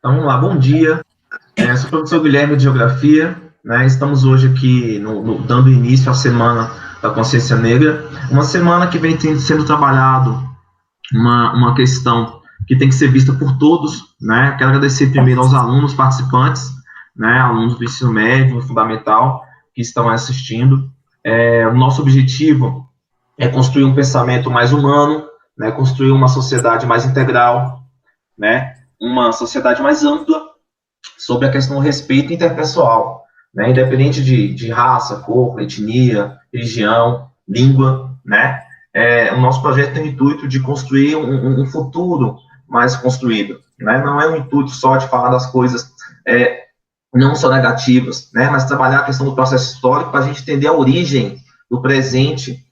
Então, vamos lá, bom dia. Sou o professor Guilherme de Geografia, né? Estamos hoje aqui dando início à Semana da Consciência Negra, uma semana que vem sendo trabalhado uma questão que tem que ser vista por todos, né? Quero agradecer primeiro aos alunos participantes, né? Alunos do ensino médio, fundamental, que estão assistindo. O nosso objetivo é construir um pensamento mais humano, né? Construir uma sociedade mais integral, né? Uma sociedade mais ampla, sobre a questão do respeito interpessoal, né? Independente de raça, cor, etnia, religião, língua, né? O nosso projeto tem o intuito de construir um futuro mais construído, né? Não é um intuito só de falar das coisas não só negativas, né? Mas trabalhar a questão do processo histórico para a gente entender a origem do presente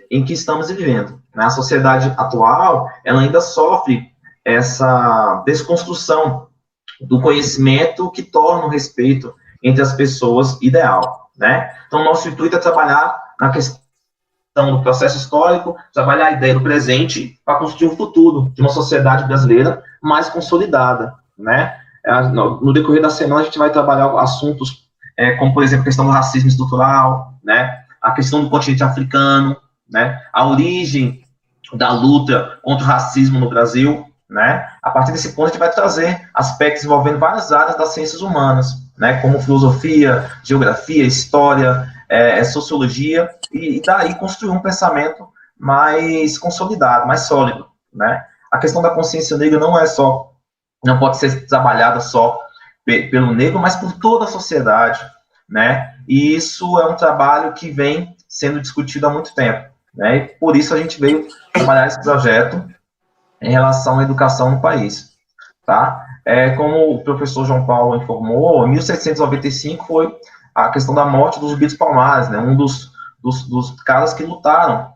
em que estamos vivendo. Né? A sociedade atual, ela ainda sofre essa desconstrução do conhecimento que torna o respeito entre as pessoas ideal, né? Então, nosso intuito é trabalhar na questão do processo histórico, trabalhar a ideia do presente para construir um futuro de uma sociedade brasileira mais consolidada, né? No decorrer da semana, a gente vai trabalhar assuntos como, por exemplo, a questão do racismo estrutural, né? A questão do continente africano, né? A origem da luta contra o racismo no Brasil, né? A partir desse ponto, a gente vai trazer aspectos envolvendo várias áreas das ciências humanas, né? Como filosofia, geografia, história, sociologia, e daí construir um pensamento mais consolidado, mais sólido, né? A questão da consciência negra não pode ser trabalhada só pelo negro, mas por toda a sociedade, né? E isso é um trabalho que vem sendo discutido há muito tempo, né? E por isso a gente veio trabalhar esse projeto em relação à educação no país, tá? Como o professor João Paulo informou, em 1795 foi a questão da morte dos Zumbi dos Palmares, né? Um dos caras que lutaram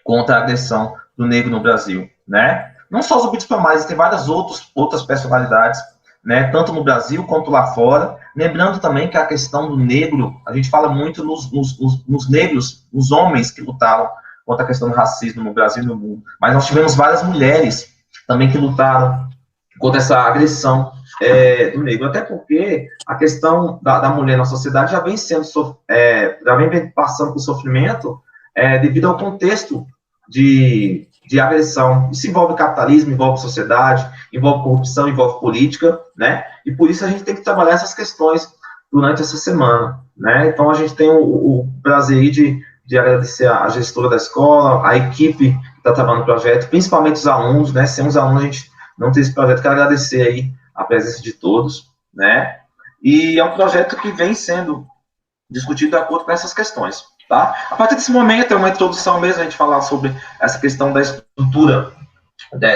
contra a agressão do negro no Brasil, né? Não só os Zumbi dos Palmares, tem várias outras personalidades, né? Tanto no Brasil quanto lá fora. Lembrando também que a questão do negro, a gente fala muito nos negros, nos homens que lutaram contra a questão do racismo no Brasil e no mundo. Mas nós tivemos várias mulheres também que lutaram contra essa agressão do negro. Até porque a questão da mulher na sociedade já vem já vem passando por sofrimento devido ao contexto de agressão. Isso envolve capitalismo, envolve sociedade, envolve corrupção, envolve política, né? E por isso a gente tem que trabalhar essas questões durante essa semana, né? Então a gente tem o prazer de agradecer a gestora da escola, a equipe que está trabalhando no projeto, principalmente os alunos, né? Sem os alunos a gente não tem esse projeto. Quero agradecer aí a presença de todos, né? E é um projeto que vem sendo discutido de acordo com essas questões, tá? A partir desse momento é uma introdução mesmo, a gente falar sobre essa questão da estrutura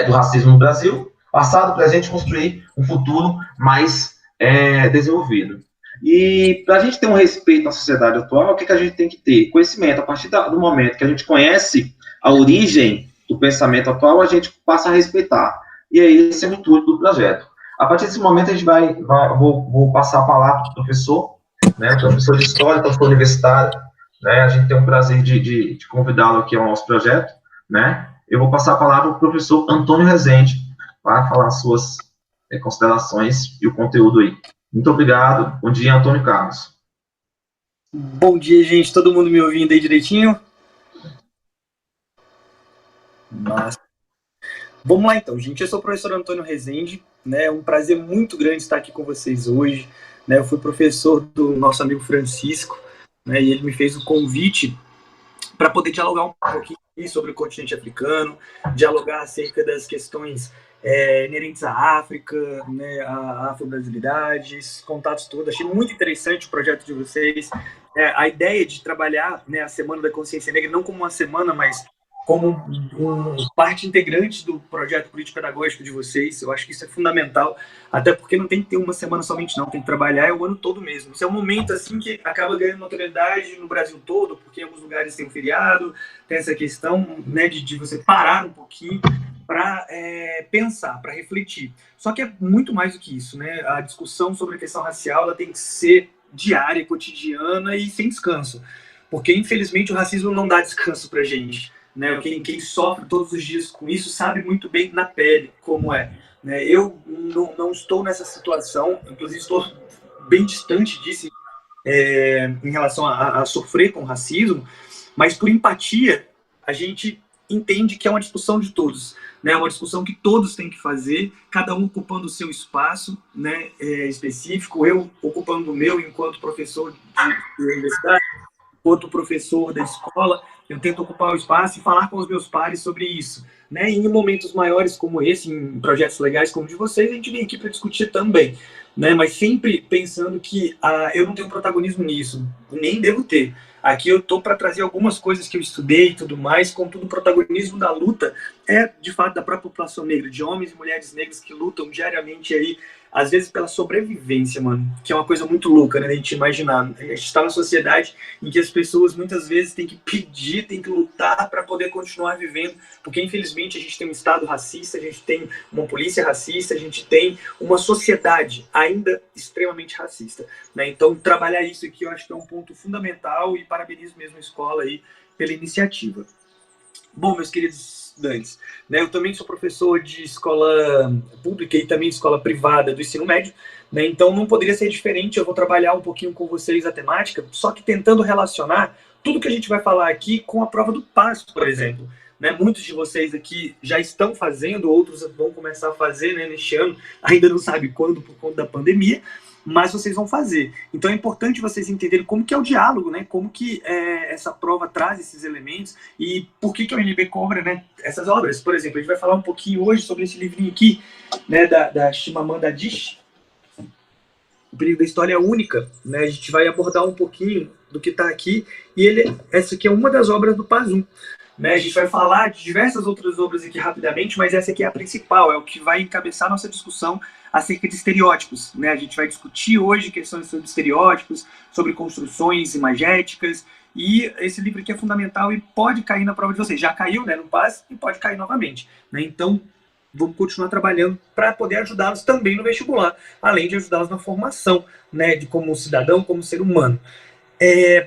do racismo no Brasil, passado, presente, construir um futuro mais desenvolvido. E para a gente ter um respeito na sociedade atual, o que a gente tem que ter? Conhecimento. A partir do momento que a gente conhece a origem do pensamento atual, a gente passa a respeitar. E aí esse é o intuito do projeto. A partir desse momento, a gente vou passar a palavra para o professor, né, professor de História, professor universitário, né, a gente tem o prazer de convidá-lo aqui ao nosso projeto, né. Eu vou passar a palavra para o professor Antônio Rezende, para falar as suas considerações e o conteúdo aí. Muito obrigado. Bom dia, Antônio Carlos. Bom dia, gente. Todo mundo me ouvindo aí direitinho? Nossa. Vamos lá, então, gente. Eu sou o professor Antônio Rezende, né? É um prazer muito grande estar aqui com vocês hoje, né? Eu fui professor do nosso amigo Francisco, né? E ele me fez o convite para poder dialogar um pouquinho sobre o continente africano, dialogar acerca das questões inerentes à África, né, a afro-brasilidade, esses contatos todos. Achei muito interessante o projeto de vocês. A ideia de trabalhar, né, a Semana da Consciência Negra, não como uma semana, mas como parte integrante do projeto político-pedagógico de vocês. Eu acho que isso é fundamental, até porque não tem que ter uma semana somente, não, tem que trabalhar o ano todo mesmo. Isso é um momento assim que acaba ganhando notoriedade no Brasil todo, porque em alguns lugares tem um feriado, tem essa questão, né, de você parar um pouquinho para pensar, para refletir. Só que é muito mais do que isso, né? A discussão sobre a questão racial ela tem que ser diária, cotidiana e sem descanso, porque infelizmente o racismo não dá descanso para gente. Né? Quem sofre todos os dias com isso sabe muito bem na pele como é. né? Eu não estou nessa situação, inclusive estou bem distante disso, em relação a sofrer com racismo, mas por empatia, a gente entende que é uma discussão de todos, né? É uma discussão que todos têm que fazer, cada um ocupando o seu espaço, né, específico, eu ocupando o meu enquanto professor de universidade, enquanto professor da escola, eu tento ocupar o espaço e falar com os meus pares sobre isso, né? E em momentos maiores como esse, em projetos legais como o de vocês, a gente vem aqui para discutir também, né? Mas sempre pensando que eu não tenho protagonismo nisso, nem devo ter. Aqui eu estou para trazer algumas coisas que eu estudei e tudo mais, contudo, o protagonismo da luta é, de fato, da própria população negra, de homens e mulheres negras que lutam diariamente aí, às vezes pela sobrevivência, mano, que é uma coisa muito louca, né, a gente imaginar. A gente está numa sociedade em que as pessoas muitas vezes têm que pedir, têm que lutar para poder continuar vivendo, porque infelizmente a gente tem um Estado racista, a gente tem uma polícia racista, a gente tem uma sociedade ainda extremamente racista, né? Então, trabalhar isso aqui eu acho que é um ponto fundamental e parabenizo mesmo a escola aí pela iniciativa. Bom, meus queridos estudantes, né, eu também sou professor de escola pública e também de escola privada do ensino médio, né, então não poderia ser diferente, eu vou trabalhar um pouquinho com vocês a temática, só que tentando relacionar tudo que a gente vai falar aqui com a prova do PAS, por exemplo. Né, muitos de vocês aqui já estão fazendo, outros vão começar a fazer, né, neste ano, ainda não sabe quando por conta da pandemia, mas vocês vão fazer. Então é importante vocês entenderem como que é o diálogo, né? Como que essa prova traz esses elementos e por que a UNB cobra, né, essas obras. Por exemplo, a gente vai falar um pouquinho hoje sobre esse livrinho aqui, né, da Chimamanda Adichie, O Perigo da História Única. Né? A gente vai abordar um pouquinho do que está aqui e essa aqui é uma das obras do Pazu. Né? A gente vai falar de diversas outras obras aqui rapidamente, mas essa aqui é a principal, é o que vai encabeçar nossa discussão acerca de estereótipos. Né? A gente vai discutir hoje questões sobre estereótipos, sobre construções imagéticas, e esse livro aqui é fundamental e pode cair na prova de vocês. Já caiu, né, no PAS, e pode cair novamente. Né? Então, vamos continuar trabalhando para poder ajudá-los também no vestibular, além de ajudá-los na formação, né, de como cidadão, como ser humano.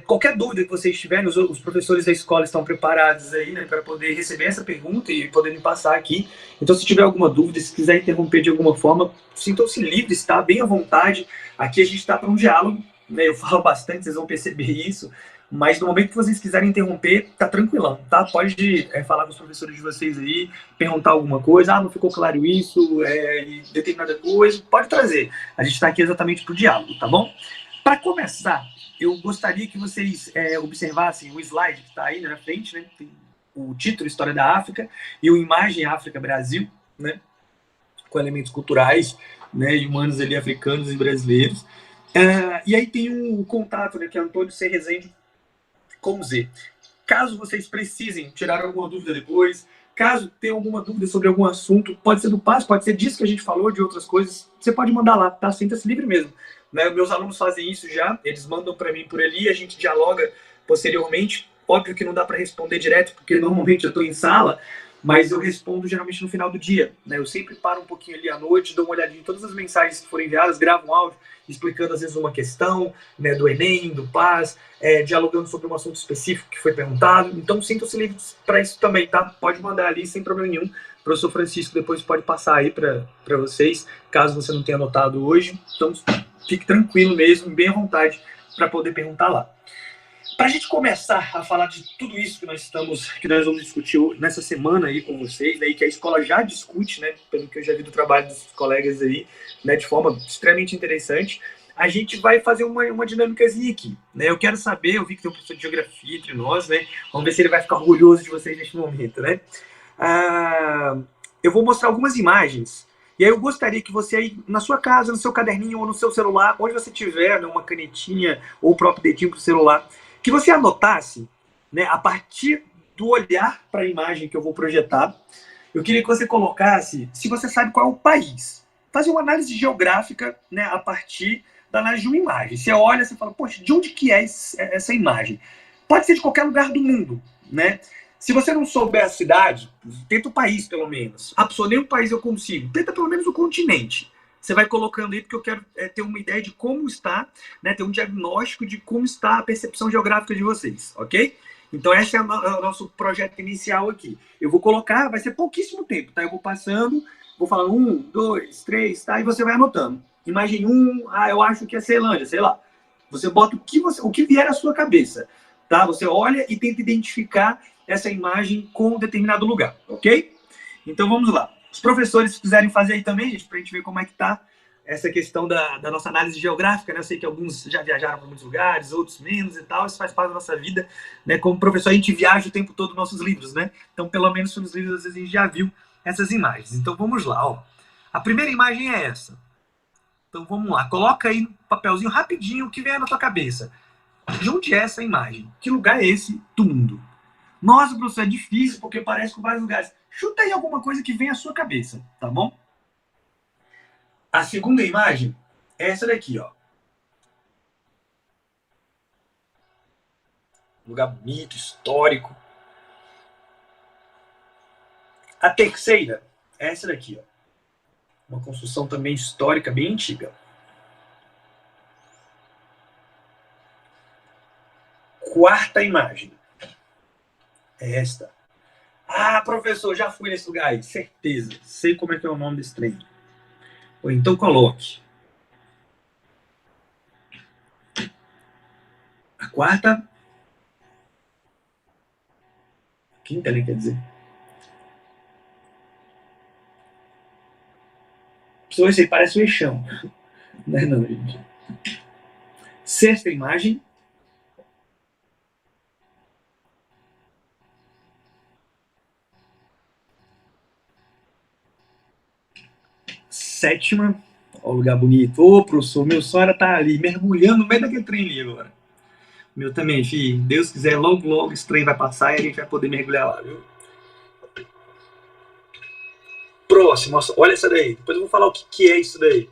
Qualquer dúvida que vocês tiverem, os professores da escola estão preparados aí, né, para poder receber essa pergunta e poder me passar aqui. Então, se tiver alguma dúvida, se quiser interromper de alguma forma, sintam-se livres, tá? Bem à vontade. Aqui a gente está para um diálogo, né? Eu falo bastante, vocês vão perceber isso. Mas no momento que vocês quiserem interromper, tá tranquilão, tá? Pode falar com os professores de vocês aí, perguntar alguma coisa. Ah, não ficou claro isso, determinada coisa. Pode trazer. A gente está aqui exatamente para o diálogo, tá bom? Para começar, eu gostaria que vocês observassem o slide que está aí, né, na frente, né? Tem o título História da África e o Imagem África Brasil, né? Com elementos culturais, né, e humanos ali, africanos e brasileiros. E aí tem um contato, né, que é Antônio C. Rezende com Z. Caso vocês precisem tirar alguma dúvida depois, caso tenha alguma dúvida sobre algum assunto, pode ser do PAS, pode ser disso que a gente falou, de outras coisas, você pode mandar lá, tá? Sinta-se livre mesmo. Né? Meus alunos fazem isso já, eles mandam para mim por ali, a gente dialoga posteriormente. Óbvio que não dá para responder direto, porque normalmente eu estou em sala, mas eu respondo geralmente no final do dia. Né? Eu sempre paro um pouquinho ali à noite, dou uma olhadinha em todas as mensagens que forem enviadas, gravo um áudio explicando às vezes uma questão, né, do Enem, do PAS, dialogando sobre um assunto específico que foi perguntado. Então sintam-se livres para isso também, tá? Pode mandar ali sem problema nenhum. O professor Francisco depois pode passar aí para vocês, caso você não tenha anotado hoje. Então fique tranquilo mesmo, bem à vontade para poder perguntar lá. Para a gente começar a falar de tudo isso que nós vamos discutir nessa semana aí com vocês, né, e que a escola já discute, né, pelo que eu já vi do trabalho dos colegas aí, né, de forma extremamente interessante, a gente vai fazer uma dinâmicazinha aqui. Né? Eu quero saber, eu vi que tem um professor de geografia entre nós, né? Vamos ver se ele vai ficar orgulhoso de vocês neste momento, né? Eu vou mostrar algumas imagens. E aí eu gostaria que você aí, na sua casa, no seu caderninho ou no seu celular, onde você tiver, né, uma canetinha ou o próprio dedinho para o celular, que você anotasse, né, a partir do olhar para a imagem que eu vou projetar, eu queria que você colocasse, se você sabe qual é o país. Fazer uma análise geográfica, né, a partir da análise de uma imagem. Você olha, você fala, poxa, de onde que é essa imagem? Pode ser de qualquer lugar do mundo, né? Se você não souber a cidade, tenta o país, pelo menos. Ah, nem o país eu consigo. Tenta pelo menos o continente. Você vai colocando aí, porque eu quero ter uma ideia de como está, né, ter um diagnóstico de como está a percepção geográfica de vocês, ok? Então, esse é o nosso projeto inicial aqui. Eu vou colocar, vai ser pouquíssimo tempo, tá? Eu vou passando vou falando 1, 2, 3, tá? E você vai anotando. Imagem 1, eu acho que é Ceilândia, sei lá. Você bota o que vier à sua cabeça, tá? Você olha e tenta identificar essa imagem com um determinado lugar, ok? Então vamos lá. Os professores quiserem fazer aí também, gente, pra gente ver como é que tá essa questão da nossa análise geográfica, né? Eu sei que alguns já viajaram para muitos lugares, outros menos e tal, isso faz parte da nossa vida, né? Como professor, a gente viaja o tempo todo nos nossos livros, né? Então, pelo menos nos livros, às vezes, a gente já viu essas imagens. Então, vamos lá, ó. A primeira imagem é essa. Então, vamos lá. Coloca aí no papelzinho rapidinho o que vem na tua cabeça. De onde é essa imagem? Que lugar é esse do mundo? Nossa, professor, é difícil, porque parece com vários lugares. Chuta aí alguma coisa que vem à sua cabeça, tá bom? A segunda imagem é essa daqui, ó. Lugar bonito, histórico. A terceira é essa daqui, ó. Uma construção também histórica, bem antiga. Quarta imagem é esta. Ah, professor, já fui nesse lugar aí, certeza. Sei como é que é o nome desse trem. Ou então coloque. A quarta. Quinta, né, quer dizer. Pessoal, esse aí parece um eixão. Não é não, gente. Sexta imagem. Sétima. Ó, o lugar bonito. Ô, professor, meu sonho era estar ali, mergulhando no meio daquele trem ali agora. Meu também, filho. Deus quiser, logo, logo esse trem vai passar e a gente vai poder mergulhar lá, viu? Próximo, olha essa daí. Depois eu vou falar o que é isso daí.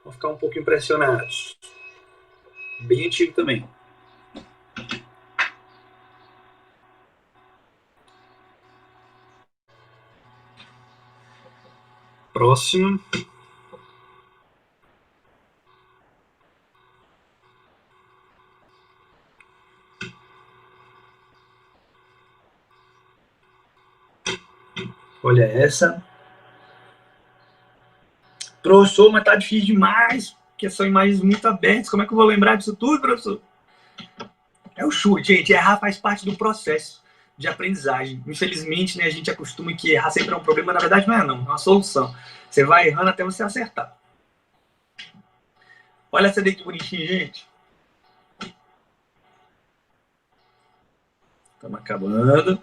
Vão ficar um pouco impressionados. Bem antigo também. Próximo. Olha essa. Professor, mas tá difícil demais, porque são imagens muito abertas. Como é que eu vou lembrar disso tudo, professor? É o chute, gente. Errar faz parte do processo de aprendizagem. Infelizmente, né, a gente acostuma que errar sempre é um problema. Na verdade, não é não. É uma solução. Você vai errando até você acertar. Olha essa daí que bonitinha, gente. Estamos acabando.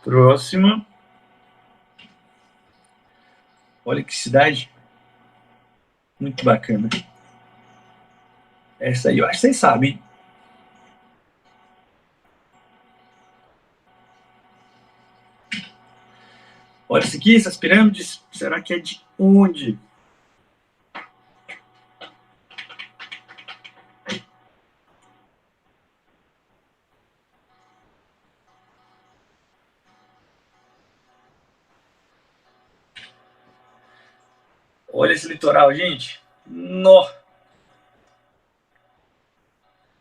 Próxima. Olha que cidade. Muito bacana. Essa aí eu acho que vocês sabem, hein? Olha isso aqui, essas pirâmides. Será que é de onde? Olha esse litoral, gente. Nó.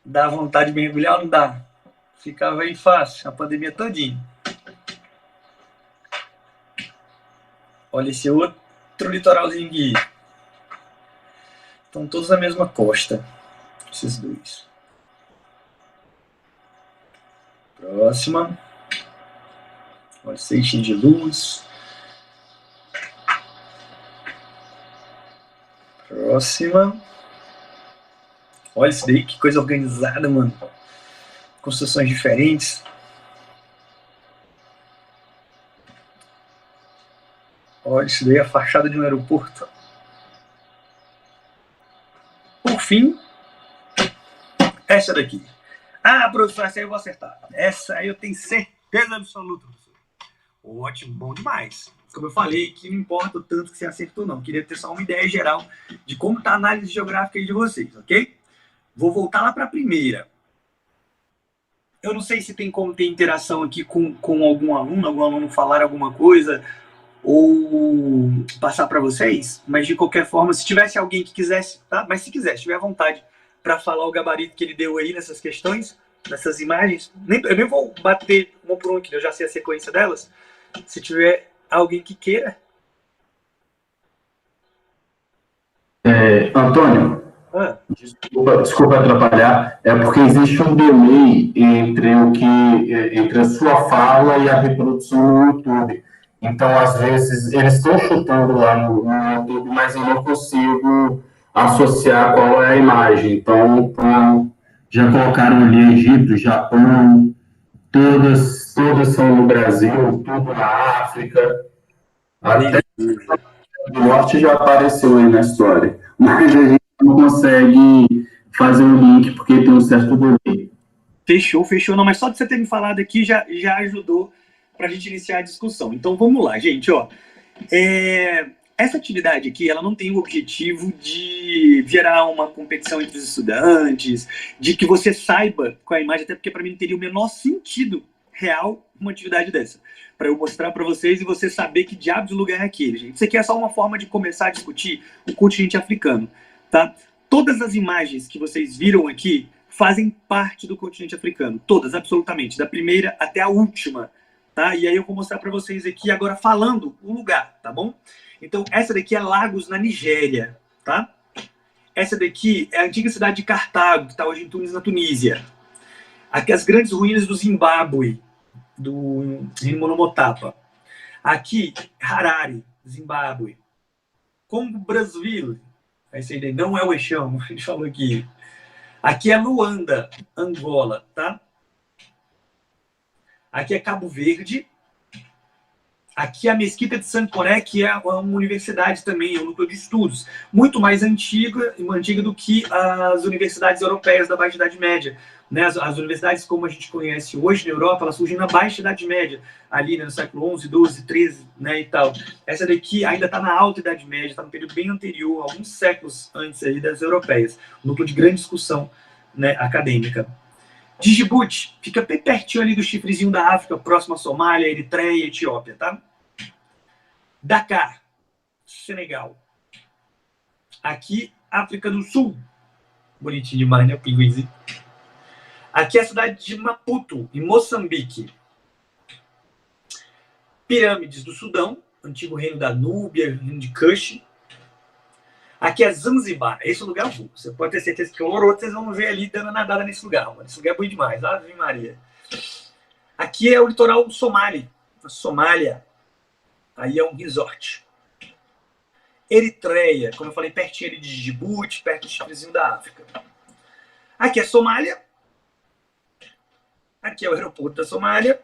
Dá vontade de mergulhar ou não dá? Ficava aí fácil, a pandemia todinha. Olha esse outro litoralzinho aqui. Estão todos na mesma costa. Esses dois. Próxima. Olha esse eixinho de luz. Próxima. Olha isso daí, que coisa organizada, mano. Construções diferentes. Olha isso daí, a fachada de um aeroporto. Por fim, essa daqui. Ah, professor, essa aí eu vou acertar. Essa aí eu tenho certeza absoluta, professor. Ótimo, bom demais. Como eu falei, que não importa o tanto que você acertou, não. Queria ter só uma ideia geral de como está a análise geográfica aí de vocês, ok? Vou voltar lá para a primeira. Eu não sei se tem como ter interação aqui com algum aluno falar alguma coisa ou passar para vocês, mas de qualquer forma, se tivesse alguém que quisesse, tá? Mas se quiser, se tiver vontade para falar o gabarito que ele deu aí nessas questões, nessas imagens, eu nem vou bater uma por uma aqui, eu já sei a sequência delas. Se tiver alguém que queira, Antônio, desculpa atrapalhar, é porque existe um delay entre a sua fala e a reprodução no YouTube. Então, às vezes, eles estão chutando lá no YouTube, mas eu não consigo associar qual é a imagem. Então, já colocaram ali Egito, Japão, todas são no Brasil, tudo na África. Até o norte já apareceu aí na história. Mas a gente não consegue fazer um link porque tem um certo delay. Fechou. Não, mas só de você ter me falado aqui já ajudou para a gente iniciar a discussão. Então vamos lá, gente. Essa atividade aqui, ela não tem o objetivo de gerar uma competição entre os estudantes, de que você saiba qual é a imagem, até porque para mim não teria o menor sentido real uma atividade dessa. Para eu mostrar para vocês e você saber que diabos de lugar é aquele, gente. Isso aqui é só uma forma de começar a discutir o continente africano, tá? Todas as imagens que vocês viram aqui fazem parte do continente africano. Todas, absolutamente. Da primeira até a última, tá? E aí eu vou mostrar para vocês aqui agora falando o lugar, tá bom? Então, essa daqui é Lagos, na Nigéria, tá? Essa daqui é a antiga cidade de Cartago, que está hoje em Tunis, na Tunísia. Aqui as grandes ruínas do Zimbábue, do Monomotapa. Aqui, Harare, Zimbábue. Congo Brazzaville. Esse aí não é o Eixão, a gente falou aqui. Aqui é Luanda, Angola, tá? Aqui é Cabo Verde. Aqui é a Mesquita de Sancoré, que é uma universidade também, é um núcleo de estudos. Muito mais antiga do que as universidades europeias da Baixa Idade Média. Né? As universidades como a gente conhece hoje na Europa, elas surgem na Baixa Idade Média, ali no século XI, XII, XIII, né, e tal. Essa daqui ainda está na Alta Idade Média, está no período bem anterior, alguns séculos antes aí das europeias. Um núcleo de grande discussão, né, acadêmica. Djibouti fica bem pertinho ali do chifrezinho da África, próximo à Somália, Eritreia e Etiópia, tá? Dakar, Senegal. Aqui, África do Sul. Bonitinho demais, né? O pinguinzinho. Aqui é a cidade de Maputo, em Moçambique. Pirâmides do Sudão, antigo reino da Núbia, reino de Kush. Aqui é Zanzibar. Esse lugar é bom. Você pode ter certeza que hora ou outra vocês vão ver ali dando nadada nesse lugar. Mano. Esse lugar é bom demais. Ave Maria. Aqui é o litoral somali. A Somália. Aí é um resort. Eritreia, como eu falei, pertinho ali de Djibouti, perto do chifrezinho da África. Aqui é Somália. Aqui é o aeroporto da Somália.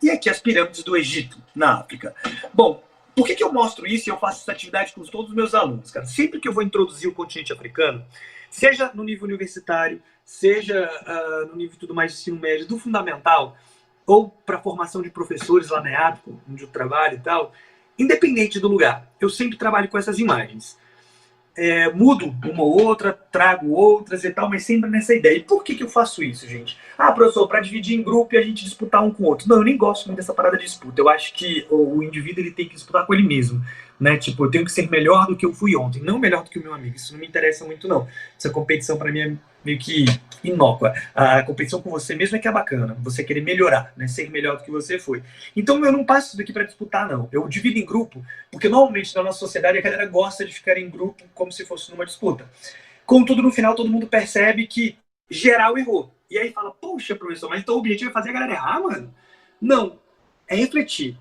E aqui as pirâmides do Egito, na África. Bom, por que eu mostro isso e eu faço essa atividade com todos os meus alunos? Cara? Sempre que eu vou introduzir o continente africano, seja no nível universitário, seja no nível tudo mais de ensino médio, do fundamental, ou para formação de professores lá na EAPCO, onde eu trabalho e tal, independente do lugar, eu sempre trabalho com essas imagens. Mudo uma ou outra, trago outras e tal, mas sempre nessa ideia. E por que eu faço isso, gente? Ah, professor, para dividir em grupo e a gente disputar um com o outro. Não, eu nem gosto muito dessa parada de disputa. Eu acho que o indivíduo ele tem que disputar com ele mesmo. Né? Tipo, eu tenho que ser melhor do que eu fui ontem, não melhor do que o meu amigo. Isso não me interessa muito, não. Essa competição, para mim, é meio que inócua. A competição com você mesmo é que é bacana. Você querer melhorar, né? Ser melhor do que você foi. Então, eu não passo isso daqui para disputar, não. Eu divido em grupo, porque normalmente na nossa sociedade a galera gosta de ficar em grupo como se fosse numa disputa. Contudo, no final, todo mundo percebe que geral errou. E aí fala, poxa, professor, mas então o objetivo é fazer a galera errar, mano? Não. É refletir.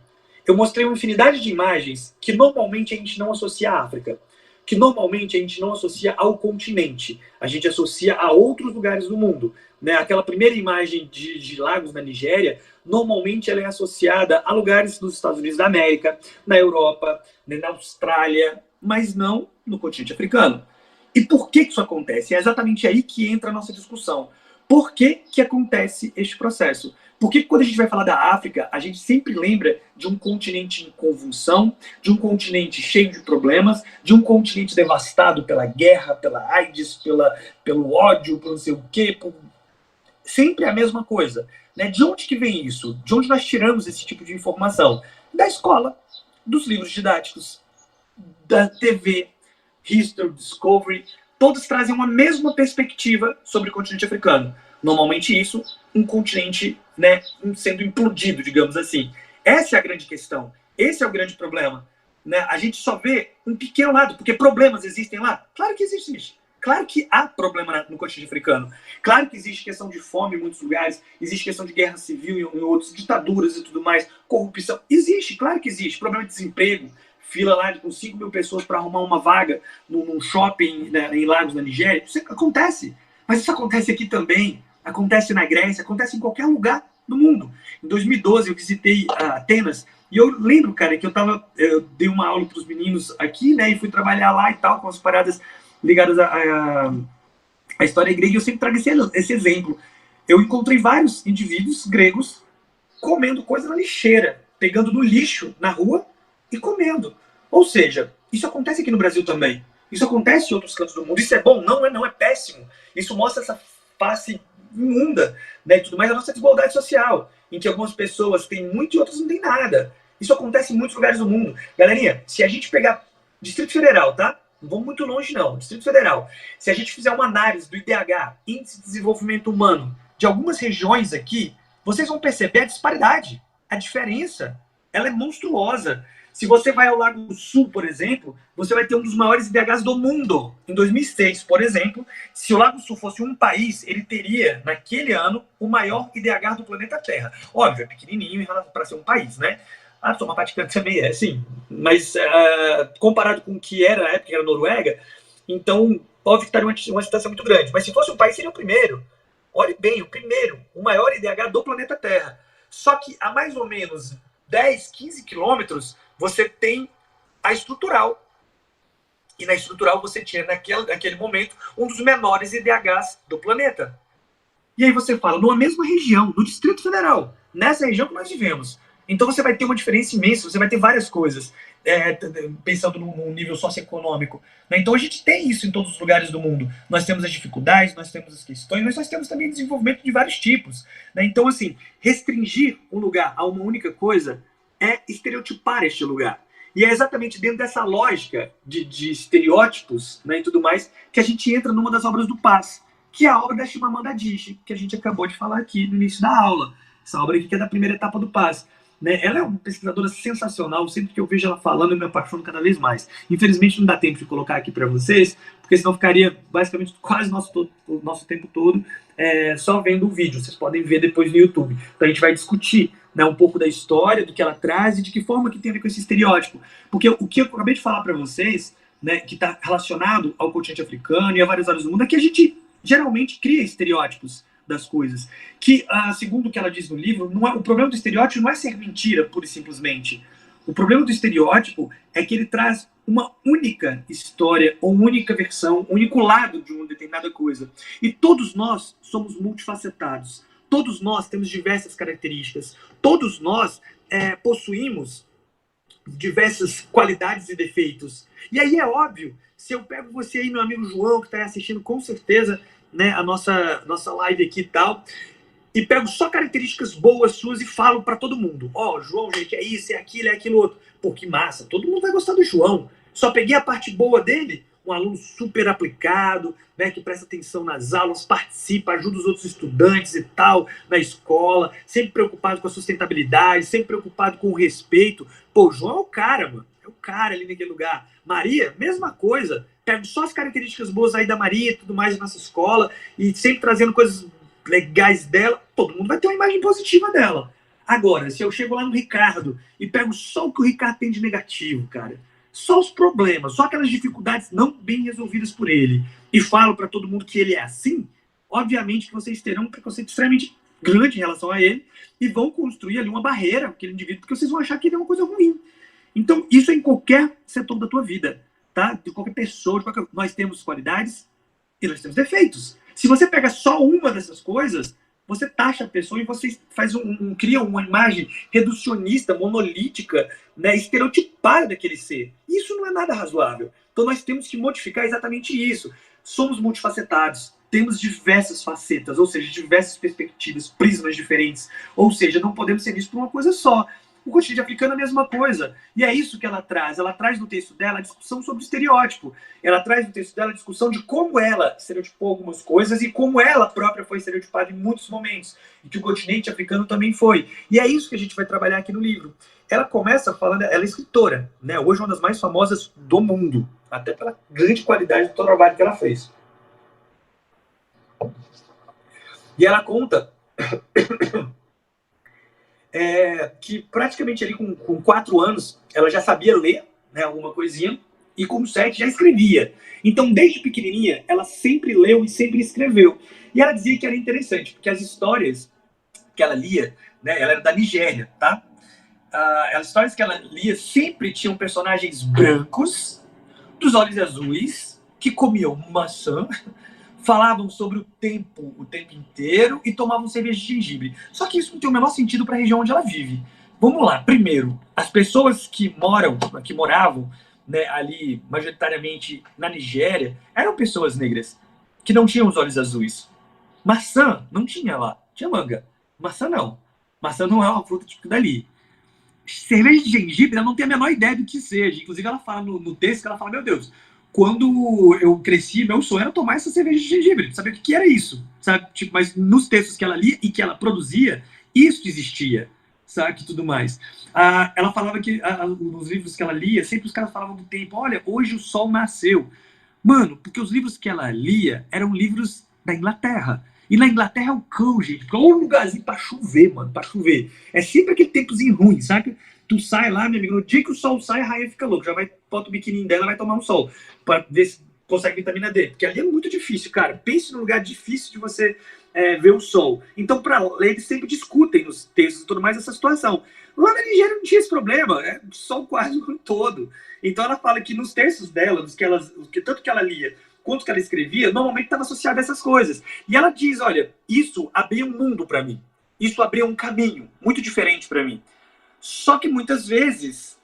Eu mostrei uma infinidade de imagens que normalmente a gente não associa à África, que normalmente a gente não associa ao continente, a gente associa a outros lugares do mundo. Né? Aquela primeira imagem de lagos na Nigéria, normalmente ela é associada a lugares dos Estados Unidos da América, na Europa, né, na Austrália, mas não no continente africano. E por que isso acontece? É exatamente aí que entra a nossa discussão. Por que acontece este processo? Porque quando a gente vai falar da África, a gente sempre lembra de um continente em convulsão, de um continente cheio de problemas, de um continente devastado pela guerra, pela AIDS, pelo ódio, por não sei o quê. Sempre a mesma coisa. Né? De onde que vem isso? De onde nós tiramos esse tipo de informação? Da escola, dos livros didáticos, da TV, History, Discovery. Todos trazem uma mesma perspectiva sobre o continente africano. Normalmente isso, um continente, né, sendo implodido, digamos assim. Essa é a grande questão. Esse é o grande problema. né, a gente só vê um pequeno lado, porque problemas existem lá. Claro que existe. Claro que há problema no continente africano. Claro que existe questão de fome em muitos lugares, existe questão de guerra civil em outros, ditaduras e tudo mais, corrupção. Existe, claro que existe. Problema de desemprego, fila lá com 5 mil pessoas para arrumar uma vaga num shopping, né, em Lagos, na Nigéria. Isso acontece. Mas isso acontece aqui também. Acontece na Grécia, acontece em qualquer lugar do mundo. Em 2012 eu visitei Atenas e eu lembro, cara, que eu dei uma aula para os meninos aqui, né, e fui trabalhar lá e tal, com as paradas ligadas à história grega, e eu sempre trago esse exemplo. Eu encontrei vários indivíduos gregos comendo coisa na lixeira, pegando no lixo na rua e comendo. Ou seja, isso acontece aqui no Brasil também. Isso acontece em outros cantos do mundo. Isso é bom? Não é péssimo. Isso mostra essa face imunda, né, e tudo mais, a nossa desigualdade social, em que algumas pessoas têm muito e outras não têm nada. Isso acontece em muitos lugares do mundo. Galerinha, se a gente pegar Distrito Federal, tá? Não vamos muito longe, não. Distrito Federal. Se a gente fizer uma análise do IDH, Índice de Desenvolvimento Humano, de algumas regiões aqui, vocês vão perceber a disparidade. A diferença, ela é monstruosa. Se você vai ao Lago Sul, por exemplo, você vai ter um dos maiores IDHs do mundo. Em 2006, por exemplo, se o Lago Sul fosse um país, ele teria, naquele ano, o maior IDH do planeta Terra. Óbvio, é pequenininho para ser um país, né? A Toma Vaticana também é, sim. Mas comparado com o que era na época, que era a Noruega, então, óbvio que estaria uma distância muito grande. Mas se fosse um país, seria o primeiro. Olhe bem, o maior IDH do planeta Terra. Só que a mais ou menos 10, 15 quilômetros, você tem a estrutural. E na estrutural você tinha, naquele momento, um dos menores IDHs do planeta. E aí você fala, numa mesma região, no Distrito Federal, nessa região que nós vivemos. Então você vai ter uma diferença imensa, você vai ter várias coisas, pensando num nível socioeconômico. Né? Então a gente tem isso em todos os lugares do mundo. Nós temos as dificuldades, nós temos as questões, mas nós temos também desenvolvimento de vários tipos. Né? Então, assim, restringir um lugar a uma única coisa é estereotipar este lugar. E é exatamente dentro dessa lógica de estereótipos, né, e tudo mais, que a gente entra numa das obras do Paz, que é a obra da Chimamanda Adichie, que a gente acabou de falar aqui no início da aula. Essa obra aqui que é da primeira etapa do Paz. Né? Ela é uma pesquisadora sensacional, sempre que eu vejo ela falando eu me apaixono cada vez mais. Infelizmente não dá tempo de colocar aqui para vocês, porque senão ficaria basicamente quase o nosso tempo todo só vendo o vídeo. Vocês podem ver depois no YouTube. Então a gente vai discutir, né, um pouco da história, do que ela traz e de que forma que tem a ver com esse estereótipo. Porque o que eu acabei de falar para vocês, né, que está relacionado ao continente africano e a várias áreas do mundo, é que a gente geralmente cria estereótipos das coisas. Que, segundo o que ela diz no livro, o problema do estereótipo não é ser mentira, pura e simplesmente. O problema do estereótipo é que ele traz uma única história, ou uma única versão, um único lado de uma determinada coisa. E todos nós somos multifacetados. Todos nós temos diversas características. Todos nós possuímos diversas qualidades e defeitos. E aí é óbvio, se eu pego você aí, meu amigo João, que está assistindo com certeza, né, a nossa live aqui e tal, e pego só características boas suas e falo para todo mundo. Ó, João, gente, é isso, é aquilo outro. Pô, que massa, todo mundo vai gostar do João. Só peguei a parte boa dele, um aluno super aplicado, né, que presta atenção nas aulas, participa, ajuda os outros estudantes e tal, na escola, sempre preocupado com a sustentabilidade, sempre preocupado com o respeito. Pô, o João é o cara, mano. É o cara ali naquele lugar. Maria, mesma coisa. Pego só as características boas aí da Maria e tudo mais na nossa escola, e sempre trazendo coisas legais dela, todo mundo vai ter uma imagem positiva dela. Agora, se eu chego lá no Ricardo e pego só o que o Ricardo tem de negativo, cara, só os problemas, só aquelas dificuldades não bem resolvidas por ele, e falo para todo mundo que ele é assim, obviamente que vocês terão um preconceito extremamente grande em relação a ele, e vão construir ali uma barreira com aquele indivíduo, porque vocês vão achar que ele é uma coisa ruim. Então, isso é em qualquer setor da tua vida. Tá? De qualquer pessoa, nós temos qualidades e nós temos defeitos. Se você pega só uma dessas coisas, você taxa a pessoa e você cria uma imagem reducionista, monolítica, né, estereotipada daquele ser. Isso não é nada razoável. Então nós temos que modificar exatamente isso. Somos multifacetados, temos diversas facetas, ou seja, diversas perspectivas, prismas diferentes. Ou seja, não podemos ser vistos por uma coisa só. O continente africano é a mesma coisa. E é isso que ela traz. Ela traz no texto dela a discussão sobre o estereótipo. Ela traz no texto dela a discussão de como ela estereotipou algumas coisas e como ela própria foi estereotipada em muitos momentos. E que o continente africano também foi. E é isso que a gente vai trabalhar aqui no livro. Ela começa falando, ela é escritora, né? Hoje uma das mais famosas do mundo, até pela grande qualidade do trabalho que ela fez. E ela conta que praticamente ali com 4 anos ela já sabia ler, né, alguma coisinha, e com 7 já escrevia. Então, desde pequenininha, ela sempre leu e sempre escreveu. E ela dizia que era interessante, porque as histórias que ela lia, né, ela era da Nigéria, tá? As histórias que ela lia sempre tinham personagens brancos, dos olhos azuis, que comiam maçã, falavam sobre o tempo inteiro e tomavam cerveja de gengibre. Só que isso não tem o menor sentido para a região onde ela vive. Vamos lá. Primeiro, as pessoas que moravam, né, ali majoritariamente na Nigéria eram pessoas negras que não tinham os olhos azuis. Maçã não tinha lá. Tinha manga. Maçã não. Maçã não é uma fruta típica dali. Cerveja de gengibre, ela não tem a menor ideia do que seja. Inclusive, ela fala no texto, que ela fala, meu Deus, quando eu cresci, meu sonho era tomar essa cerveja de gengibre, saber o que era isso, sabe? Tipo, mas nos textos que ela lia e que ela produzia, isso existia, sabe? E tudo mais. Ela falava que nos livros que ela lia, sempre os caras falavam do tempo, olha, hoje o sol nasceu. Mano, porque os livros que ela lia eram livros da Inglaterra. E na Inglaterra é o cão, gente, porque é um lugarzinho pra chover, mano, pra chover. É sempre aquele tempozinho ruim, sabe? Tu sai lá, meu amigo, no dia que o sol sai, a rainha fica louca, já vai, bota o biquininho dela, vai tomar um sol, pra ver se consegue vitamina D, porque ali é muito difícil, cara. Pense num lugar difícil de você ver o sol. Então, pra ler, eles sempre discutem nos textos e tudo mais essa situação. Lá na Nigéria não tinha esse problema, sol quase o ano todo. Então ela fala que nos textos dela, tanto que ela lia, quanto que ela escrevia, normalmente estava associado a essas coisas. E ela diz, olha, isso abriu um mundo para mim. Isso abriu um caminho muito diferente para mim. Só que muitas vezes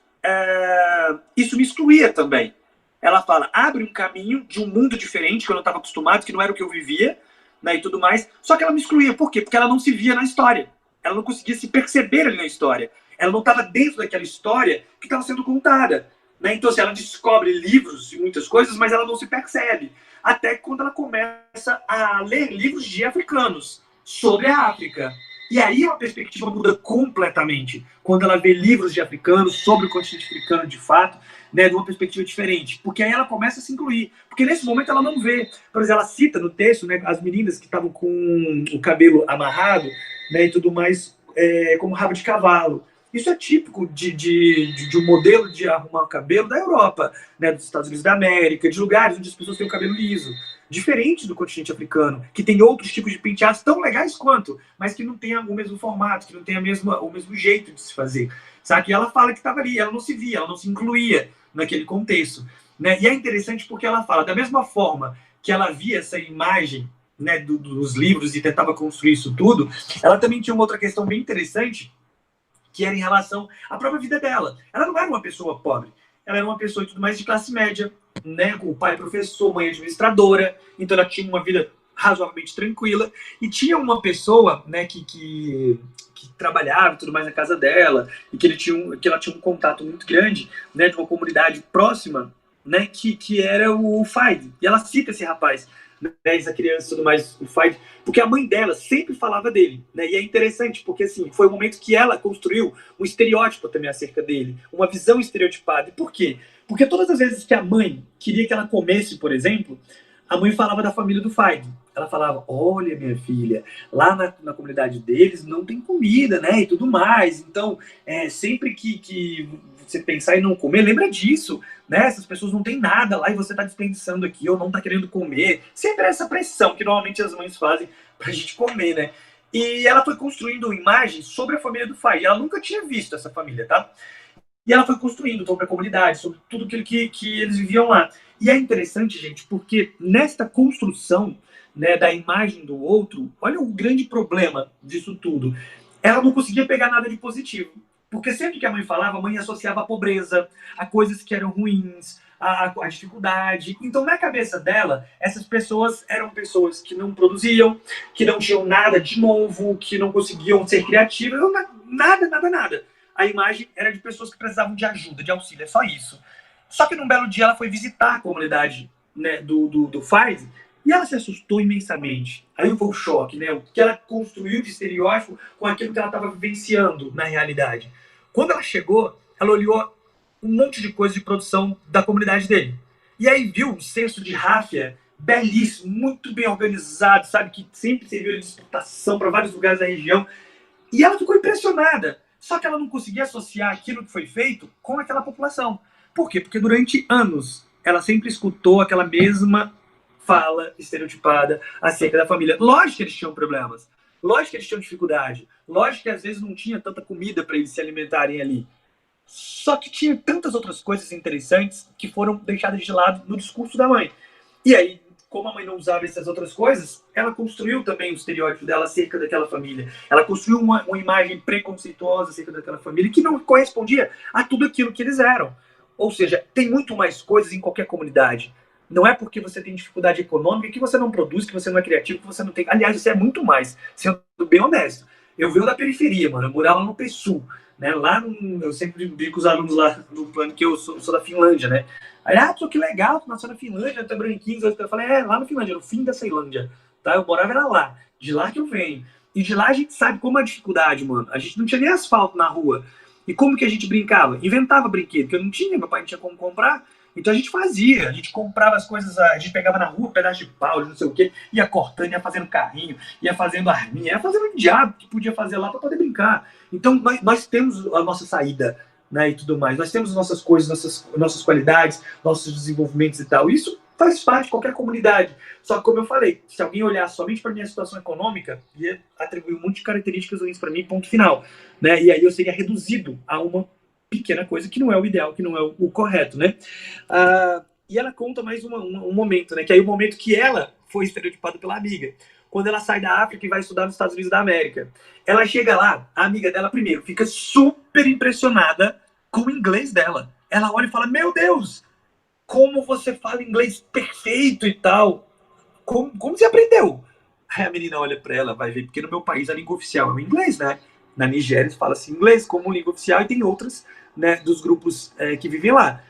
isso me excluía também. Ela fala, abre um caminho de um mundo diferente, que eu não estava acostumado, que não era o que eu vivia, né, e tudo mais. Só que ela me excluía. Por quê? Porque ela não se via na história. Ela não conseguia se perceber ali na história. Ela não estava dentro daquela história que estava sendo contada. Né? Então, assim, ela descobre livros e muitas coisas, mas ela não se percebe. Até quando ela começa a ler livros de africanos sobre a África. E aí a perspectiva muda completamente. Quando ela vê livros de africanos sobre o continente africano de fato, né, de uma perspectiva diferente. Porque aí ela começa a se incluir. Porque nesse momento ela não vê. Por exemplo, ela cita no texto, né, as meninas que estavam com o cabelo amarrado, né, e tudo mais, como rabo de cavalo. Isso é típico de um modelo de arrumar o cabelo da Europa, né, dos Estados Unidos da América, de lugares onde as pessoas têm o cabelo liso. Diferente do continente africano, que tem outros tipos de penteados tão legais quanto, mas que não tem o mesmo formato, que não tem o mesmo jeito de se fazer. Sabe? E ela fala que estava ali, ela não se via, ela não se incluía naquele contexto. Né? E é interessante porque ela fala, da mesma forma que ela via essa imagem, né, dos livros e tentava construir isso tudo, ela também tinha uma outra questão bem interessante, que era em relação à própria vida dela. Ela não era uma pessoa pobre, ela era uma pessoa e tudo mais de classe média, né? O pai professor, mãe administradora, então ela tinha uma vida razoavelmente tranquila, e tinha uma pessoa, né, que trabalhava e tudo mais na casa dela, e que ela tinha um contato muito grande, né, de uma comunidade próxima, né, que era o Faid. E ela cita esse rapaz, né, essa criança e tudo mais, o Faid, porque a mãe dela sempre falava dele, né? E é interessante, porque assim, foi o momento que ela construiu um estereótipo também acerca dele, uma visão estereotipada. E por quê? Porque todas as vezes que a mãe queria que ela comesse, por exemplo, a mãe falava da família do Faid. Ela falava, olha, minha filha, lá na comunidade deles não tem comida, né, e tudo mais. Então, sempre que você pensar em não comer, lembra disso, né? Essas pessoas não têm nada lá e você está desperdiçando aqui, ou não está querendo comer. Sempre essa pressão que normalmente as mães fazem pra gente comer, né? E ela foi construindo imagens sobre a família do Faid. Ela nunca tinha visto essa família, tá? E ela foi construindo sobre a comunidade, sobre tudo aquilo que eles viviam lá. E é interessante, gente, porque nesta construção, né, da imagem do outro, olha o grande problema disso tudo. Ela não conseguia pegar nada de positivo. Porque sempre que a mãe falava, a mãe associava a pobreza, a coisas que eram ruins, a dificuldade. Então, na cabeça dela, essas pessoas eram pessoas que não produziam, que não tinham nada de novo, que não conseguiam ser criativas, nada. a imagem era de pessoas que precisavam de ajuda, de auxílio, é só isso. Só que num belo dia ela foi visitar a comunidade, né, do Fars, e ela se assustou imensamente. Aí foi o choque, né? O que ela construiu de estereótipo com aquilo que ela estava vivenciando na realidade. Quando ela chegou, ela olhou um monte de coisa de produção da comunidade dele. E aí viu um cesto de ráfia belíssimo, muito bem organizado, sabe? Que sempre serviu de exportação para vários lugares da região. E ela ficou impressionada. Só que ela não conseguia associar aquilo que foi feito com aquela população. Por quê? Porque durante anos ela sempre escutou aquela mesma fala estereotipada acerca da família. Lógico que eles tinham problemas. Lógico que eles tinham dificuldade. Lógico que às vezes não tinha tanta comida para eles se alimentarem ali. Só que tinha tantas outras coisas interessantes que foram deixadas de lado no discurso da mãe. E aí, como a mãe não usava essas outras coisas, ela construiu também o estereótipo dela acerca daquela família. Ela construiu uma imagem preconceituosa acerca daquela família que não correspondia a tudo aquilo que eles eram. Ou seja, tem muito mais coisas em qualquer comunidade. Não é porque você tem dificuldade econômica que você não produz, que você não é criativo, que você não tem... Aliás, isso é muito mais, sendo bem honesto. Eu venho da periferia, mano. Eu morava no PSUL. Né? Lá, eu sempre digo com os alunos lá no plano que eu sou da Finlândia, né? Aí, que legal, tu nasceu na Finlândia, tu é branquinho. Eu falei, lá na Finlândia, no fim da Ceilândia. Tá? Eu morava era lá. De lá que eu venho. E de lá a gente sabe como é a dificuldade, mano. A gente não tinha nem asfalto na rua. E como que a gente brincava? Inventava brinquedo, porque eu não tinha, meu pai não tinha como comprar. Então a gente fazia, a gente comprava as coisas, a gente pegava na rua, um pedaço de pau, não sei o quê, ia cortando, ia fazendo carrinho, ia fazendo arminha, ia fazendo o diabo que podia fazer lá para poder brincar. Então nós temos a nossa saída, né, e tudo mais. Nós temos nossas coisas, nossas qualidades, nossos desenvolvimentos e tal. Isso faz parte de qualquer comunidade. Só que, como eu falei, se alguém olhar somente para a minha situação econômica, ia atribuir um monte de características ruins para mim, ponto final. Né? E aí eu seria reduzido a uma pequena coisa que não é o ideal, que não é o correto, né? E ela conta mais um momento, né? Que aí o momento que ela foi estereotipada pela amiga. Quando ela sai da África e vai estudar nos Estados Unidos da América. Ela chega lá, a amiga dela primeiro fica super impressionada com o inglês dela. Ela olha e fala, meu Deus, como você fala inglês perfeito e tal. Como você aprendeu? Aí a menina olha para ela, vai ver, porque no meu país a língua oficial é o inglês, né? Na Nigéria fala-se inglês como língua oficial e tem outras, né, dos grupos que vivem lá.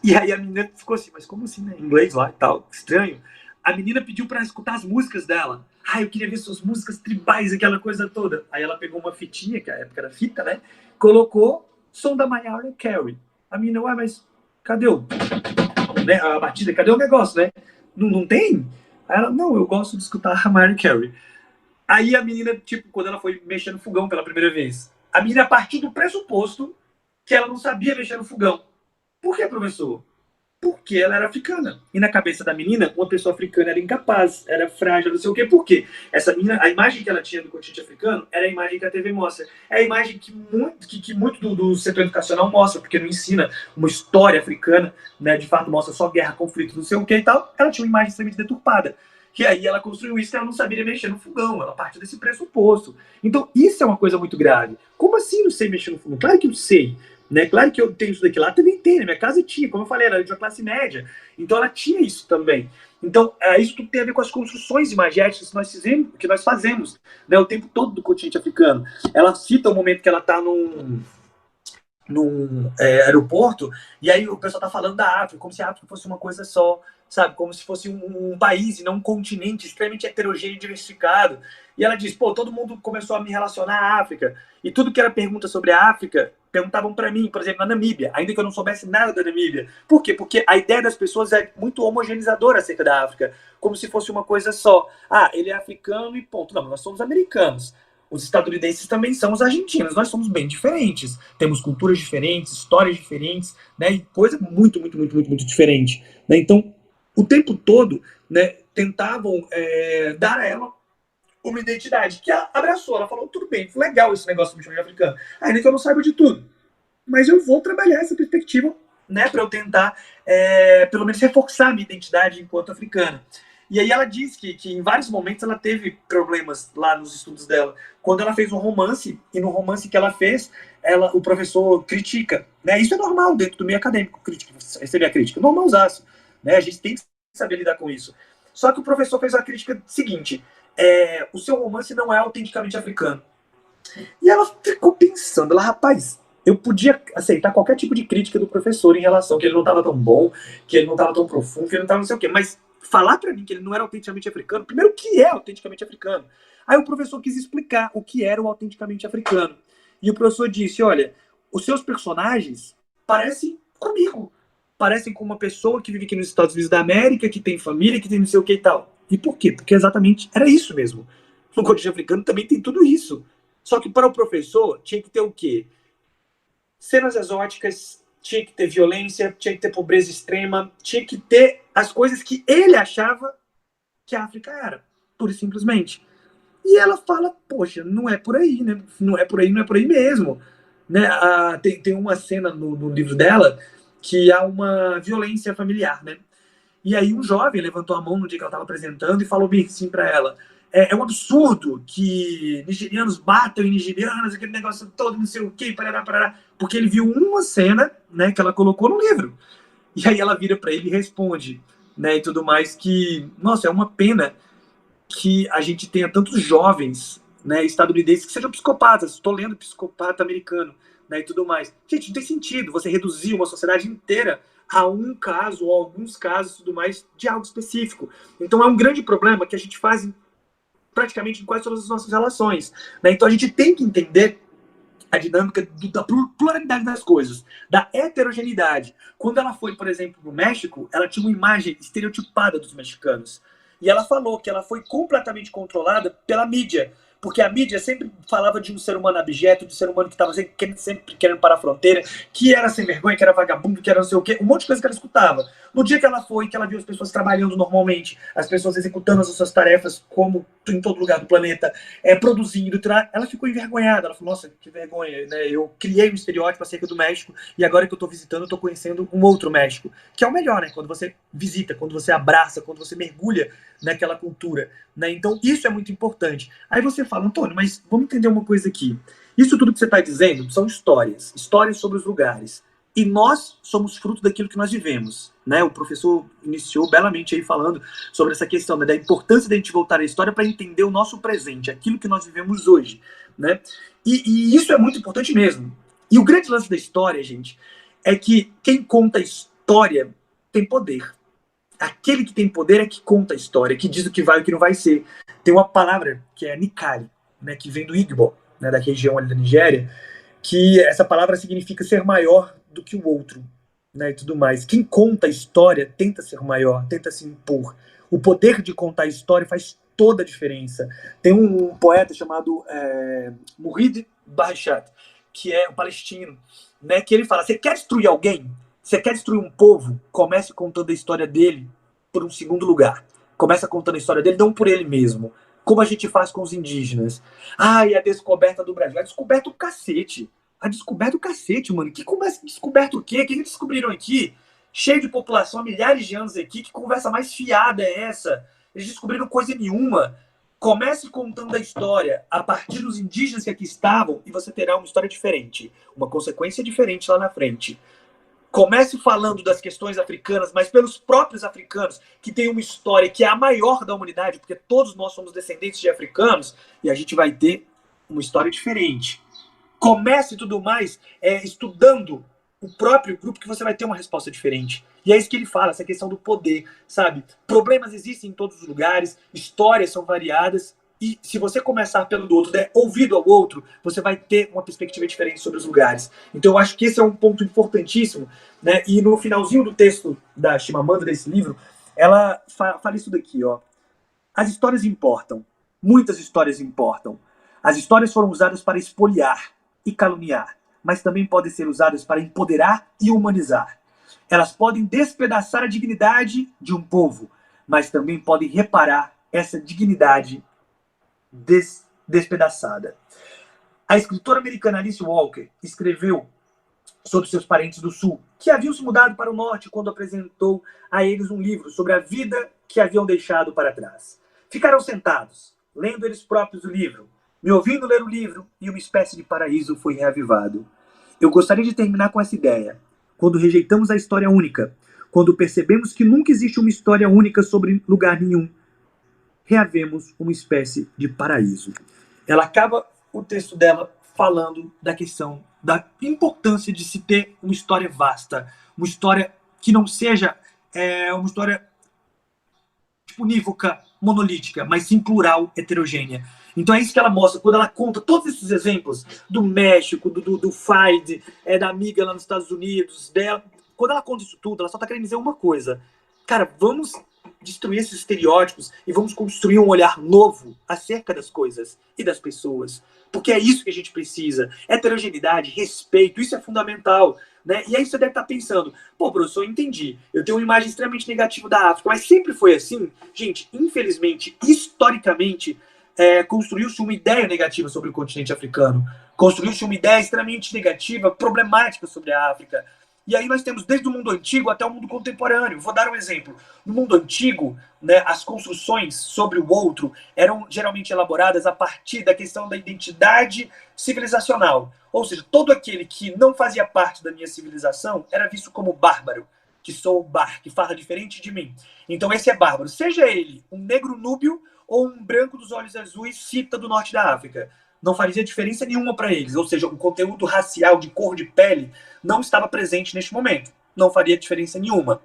E aí a menina ficou assim, mas como assim, né? Inglês lá e tal, estranho. A menina pediu para escutar as músicas dela. Eu queria ver suas músicas tribais, aquela coisa toda. Aí ela pegou uma fitinha, que a época era fita, né? Colocou som da Mariah Carey. A menina, mas cadê a batida? Cadê o negócio, né? Não tem? Aí ela, não, eu gosto de escutar a Mariah Carey. Aí a menina, tipo, quando ela foi mexer no fogão pela primeira vez, a menina partiu do pressuposto que ela não sabia mexer no fogão. Por que, professor? Porque ela era africana. E na cabeça da menina, uma pessoa africana era incapaz, era frágil, não sei o quê. Por quê? Essa menina, a imagem que ela tinha do continente africano era a imagem que a TV mostra. É a imagem que muito do setor educacional mostra, porque não ensina uma história africana, né? De fato, mostra só guerra, conflito, não sei o quê e tal. Ela tinha uma imagem extremamente deturpada. E aí ela construiu isso e ela não sabia mexer no fogão. Ela partiu desse pressuposto. Então, isso é uma coisa muito grave. Como assim não sei mexer no fogão? Claro que eu sei. Né? Claro que eu tenho isso daqui lá, também tem, na minha casa tinha, como eu falei, era de uma classe média, então ela tinha isso também. Então, isso tudo tem a ver com as construções imagéticas que nós fazemos, né, o tempo todo do continente africano. Ela cita o momento que ela está num aeroporto, e aí o pessoal está falando da África, como se a África fosse uma coisa só, sabe, como se fosse um país e não um continente extremamente heterogêneo e diversificado. E ela diz, todo mundo começou a me relacionar à África, e tudo que era pergunta sobre a África, perguntavam para mim, por exemplo, na Namíbia, ainda que eu não soubesse nada da Namíbia. Por quê? Porque a ideia das pessoas é muito homogeneizadora acerca da África, como se fosse uma coisa só. Ele é africano e ponto. Não, nós somos americanos. Os estadunidenses também são os argentinos. Nós somos bem diferentes. Temos culturas diferentes, histórias diferentes, né? E coisa muito, muito, muito, muito, muito diferente. Né? Então, o tempo todo, né, tentavam dar a ela uma identidade que ela abraçou. Ela falou, tudo bem, legal esse negócio do missionário africano. Ainda que eu não saiba de tudo. Mas eu vou trabalhar essa perspectiva, né, para eu tentar, pelo menos, reforçar a minha identidade enquanto africana. E aí ela diz que em vários momentos ela teve problemas lá nos estudos dela. Quando ela fez um romance, e no romance que ela fez, o professor critica. Né? Isso é normal dentro do meio acadêmico, receber a crítica. Normalzaço. Né? A gente tem que saber lidar com isso. Só que o professor fez a crítica seguinte... o seu romance não é autenticamente africano. E ela ficou pensando, rapaz, eu podia aceitar qualquer tipo de crítica do professor em relação que ele não estava tão bom, que ele não estava tão profundo, que ele não estava não sei o quê. Mas falar para mim que ele não era autenticamente africano, primeiro, o que é autenticamente africano? Aí o professor quis explicar o que era o autenticamente africano. E o professor disse, olha, os seus personagens parecem comigo. Parecem com uma pessoa que vive aqui nos Estados Unidos da América, que tem família, que tem não sei o que e tal. E por quê? Porque exatamente era isso mesmo. No continente africano também tem tudo isso. Só que para o professor tinha que ter o quê? Cenas exóticas, tinha que ter violência, tinha que ter pobreza extrema, tinha que ter as coisas que ele achava que a África era, pura e simplesmente. E ela fala, poxa, não é por aí, né? Não é por aí, não é por aí mesmo. Né? Tem uma cena no livro dela que há uma violência familiar, né? E aí um jovem levantou a mão no dia que ela estava apresentando e falou bem assim para ela, é um absurdo que nigerianos batam em nigerianas, aquele negócio todo, não sei o quê, parará, parará, porque ele viu uma cena, né, que ela colocou no livro. E aí ela vira para ele e responde, né, e tudo mais, que, nossa, é uma pena que a gente tenha tantos jovens, né, estadunidenses que sejam psicopatas. Estou lendo Psicopata Americano, né, e tudo mais. Gente, não tem sentido você reduzir uma sociedade inteira a um caso ou alguns casos e tudo mais de algo específico. Então é um grande problema que a gente faz praticamente em quase todas as nossas relações. Né? Então a gente tem que entender a dinâmica da pluralidade das coisas, da heterogeneidade. Quando ela foi, por exemplo, no México, ela tinha uma imagem estereotipada dos mexicanos. E ela falou que ela foi completamente controlada pela mídia, porque a mídia sempre falava de um ser humano abjeto, de um ser humano que estava sempre querendo parar a fronteira, que era sem vergonha, que era vagabundo, que era não sei o quê, um monte de coisa que ela escutava. No dia que ela foi, que ela viu as pessoas trabalhando normalmente, as pessoas executando as suas tarefas, como em todo lugar do planeta, produzindo, ela ficou envergonhada. Ela falou, nossa, que vergonha, né? Eu criei um estereótipo acerca do México, e agora que eu estou visitando, eu estou conhecendo um outro México, que é o melhor, né? Quando você visita, quando você abraça, quando você mergulha naquela cultura, né? Então isso é muito importante. Aí você fala, Antônio, mas vamos entender uma coisa aqui. Isso tudo que você está dizendo são histórias sobre os lugares. E nós somos fruto daquilo que nós vivemos, né? O professor iniciou belamente aí falando sobre essa questão, né, da importância de a gente voltar à história para entender o nosso presente, aquilo que nós vivemos hoje, né? E isso é muito importante mesmo. E o grande lance da história, gente, é que quem conta a história tem poder. Aquele que tem poder é que conta a história, que diz o que vai e o que não vai ser. Tem uma palavra que é Nikali, né, que vem do Igbo, né, da região ali da Nigéria, que essa palavra significa ser maior do que o outro, né, e tudo mais. Quem conta a história tenta ser maior, tenta se impor. O poder de contar a história faz toda a diferença. Tem um poeta chamado Muhid Barshat, que é um palestino, né, que ele fala, você quer destruir alguém? Você quer destruir um povo? Comece contando a história dele por um segundo lugar. Começa contando a história dele, não por ele mesmo. Como a gente faz com os indígenas. E a descoberta do Brasil. A descoberta do cacete. A descoberta do cacete, mano. Que conversa, descoberta o quê? O que eles descobriram aqui? Cheio de população há milhares de anos aqui. Que conversa mais fiada é essa? Eles descobriram coisa nenhuma. Comece contando a história a partir dos indígenas que aqui estavam e você terá uma história diferente. Uma consequência diferente lá na frente. Comece falando das questões africanas, mas pelos próprios africanos, que tem uma história que é a maior da humanidade, porque todos nós somos descendentes de africanos, e a gente vai ter uma história diferente. Comece tudo mais estudando o próprio grupo, que você vai ter uma resposta diferente. E é isso que ele fala, essa questão do poder, sabe? Problemas existem em todos os lugares, histórias são variadas, e se você começar pelo do outro, der ouvido ao outro, você vai ter uma perspectiva diferente sobre os lugares. Então eu acho que esse é um ponto importantíssimo, né? E no finalzinho do texto da Chimamanda, desse livro, ela fala isso daqui, ó. As histórias importam. Muitas histórias importam. As histórias foram usadas para espoliar e caluniar, mas também podem ser usadas para empoderar e humanizar. Elas podem despedaçar a dignidade de um povo, mas também podem reparar essa dignidade despedaçada. A escritora americana Alice Walker escreveu sobre seus parentes do sul, que haviam se mudado para o norte quando apresentou a eles um livro sobre a vida que haviam deixado para trás. Ficaram sentados, lendo eles próprios o livro, me ouvindo ler o livro, e uma espécie de paraíso foi reavivado. Eu gostaria de terminar com essa ideia. Quando rejeitamos a história única, quando percebemos que nunca existe uma história única sobre lugar nenhum, reavemos uma espécie de paraíso. Ela acaba o texto dela falando da questão da importância de se ter uma história vasta, uma história que não seja uma história unívoca, monolítica, mas sim plural, heterogênea. Então é isso que ela mostra, quando ela conta todos esses exemplos do México, do FIDE, da amiga lá nos Estados Unidos, dela. Quando ela conta isso tudo, ela só está querendo dizer uma coisa. Cara, vamos destruir esses estereótipos e vamos construir um olhar novo acerca das coisas e das pessoas. Porque é isso que a gente precisa. Heterogeneidade, respeito, isso é fundamental. Né? E aí você deve estar pensando, pô, professor, eu entendi. Eu tenho uma imagem extremamente negativa da África, mas sempre foi assim? Gente, infelizmente, historicamente, construiu-se uma ideia negativa sobre o continente africano. Construiu-se uma ideia extremamente negativa, problemática sobre a África. E aí nós temos desde o mundo antigo até o mundo contemporâneo. Vou dar um exemplo. No mundo antigo, né, as construções sobre o outro eram geralmente elaboradas a partir da questão da identidade civilizacional. Ou seja, todo aquele que não fazia parte da minha civilização era visto como bárbaro, que sou bar, que fala diferente de mim. Então esse é bárbaro. Seja ele um negro núbio ou um branco dos olhos azuis cita do norte da África. Não fazia diferença nenhuma para eles. Ou seja, o conteúdo racial de cor de pele não estava presente neste momento. Não faria diferença nenhuma.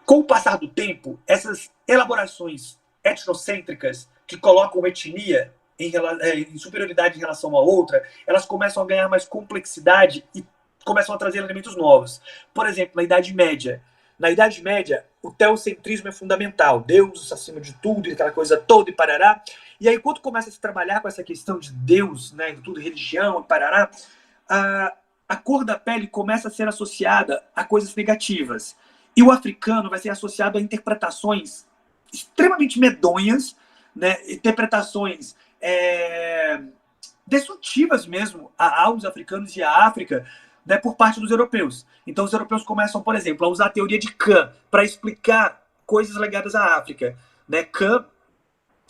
Com o passar do tempo, essas elaborações etnocêntricas que colocam etnia em superioridade em relação a outra, elas começam a ganhar mais complexidade e começam a trazer elementos novos. Por exemplo, na Idade Média. Na Idade Média, o teocentrismo é fundamental. Deus acima de tudo, aquela coisa toda e parará. E aí, quando começa a se trabalhar com essa questão de Deus, né, de tudo, religião e parará, a cor da pele começa a ser associada a coisas negativas. E o africano vai ser associado a interpretações extremamente medonhas, né, interpretações destrutivas mesmo aos africanos e à África, né, por parte dos europeus. Então os europeus começam, por exemplo, a usar a teoria de Cã para explicar coisas ligadas à África. Né? Cã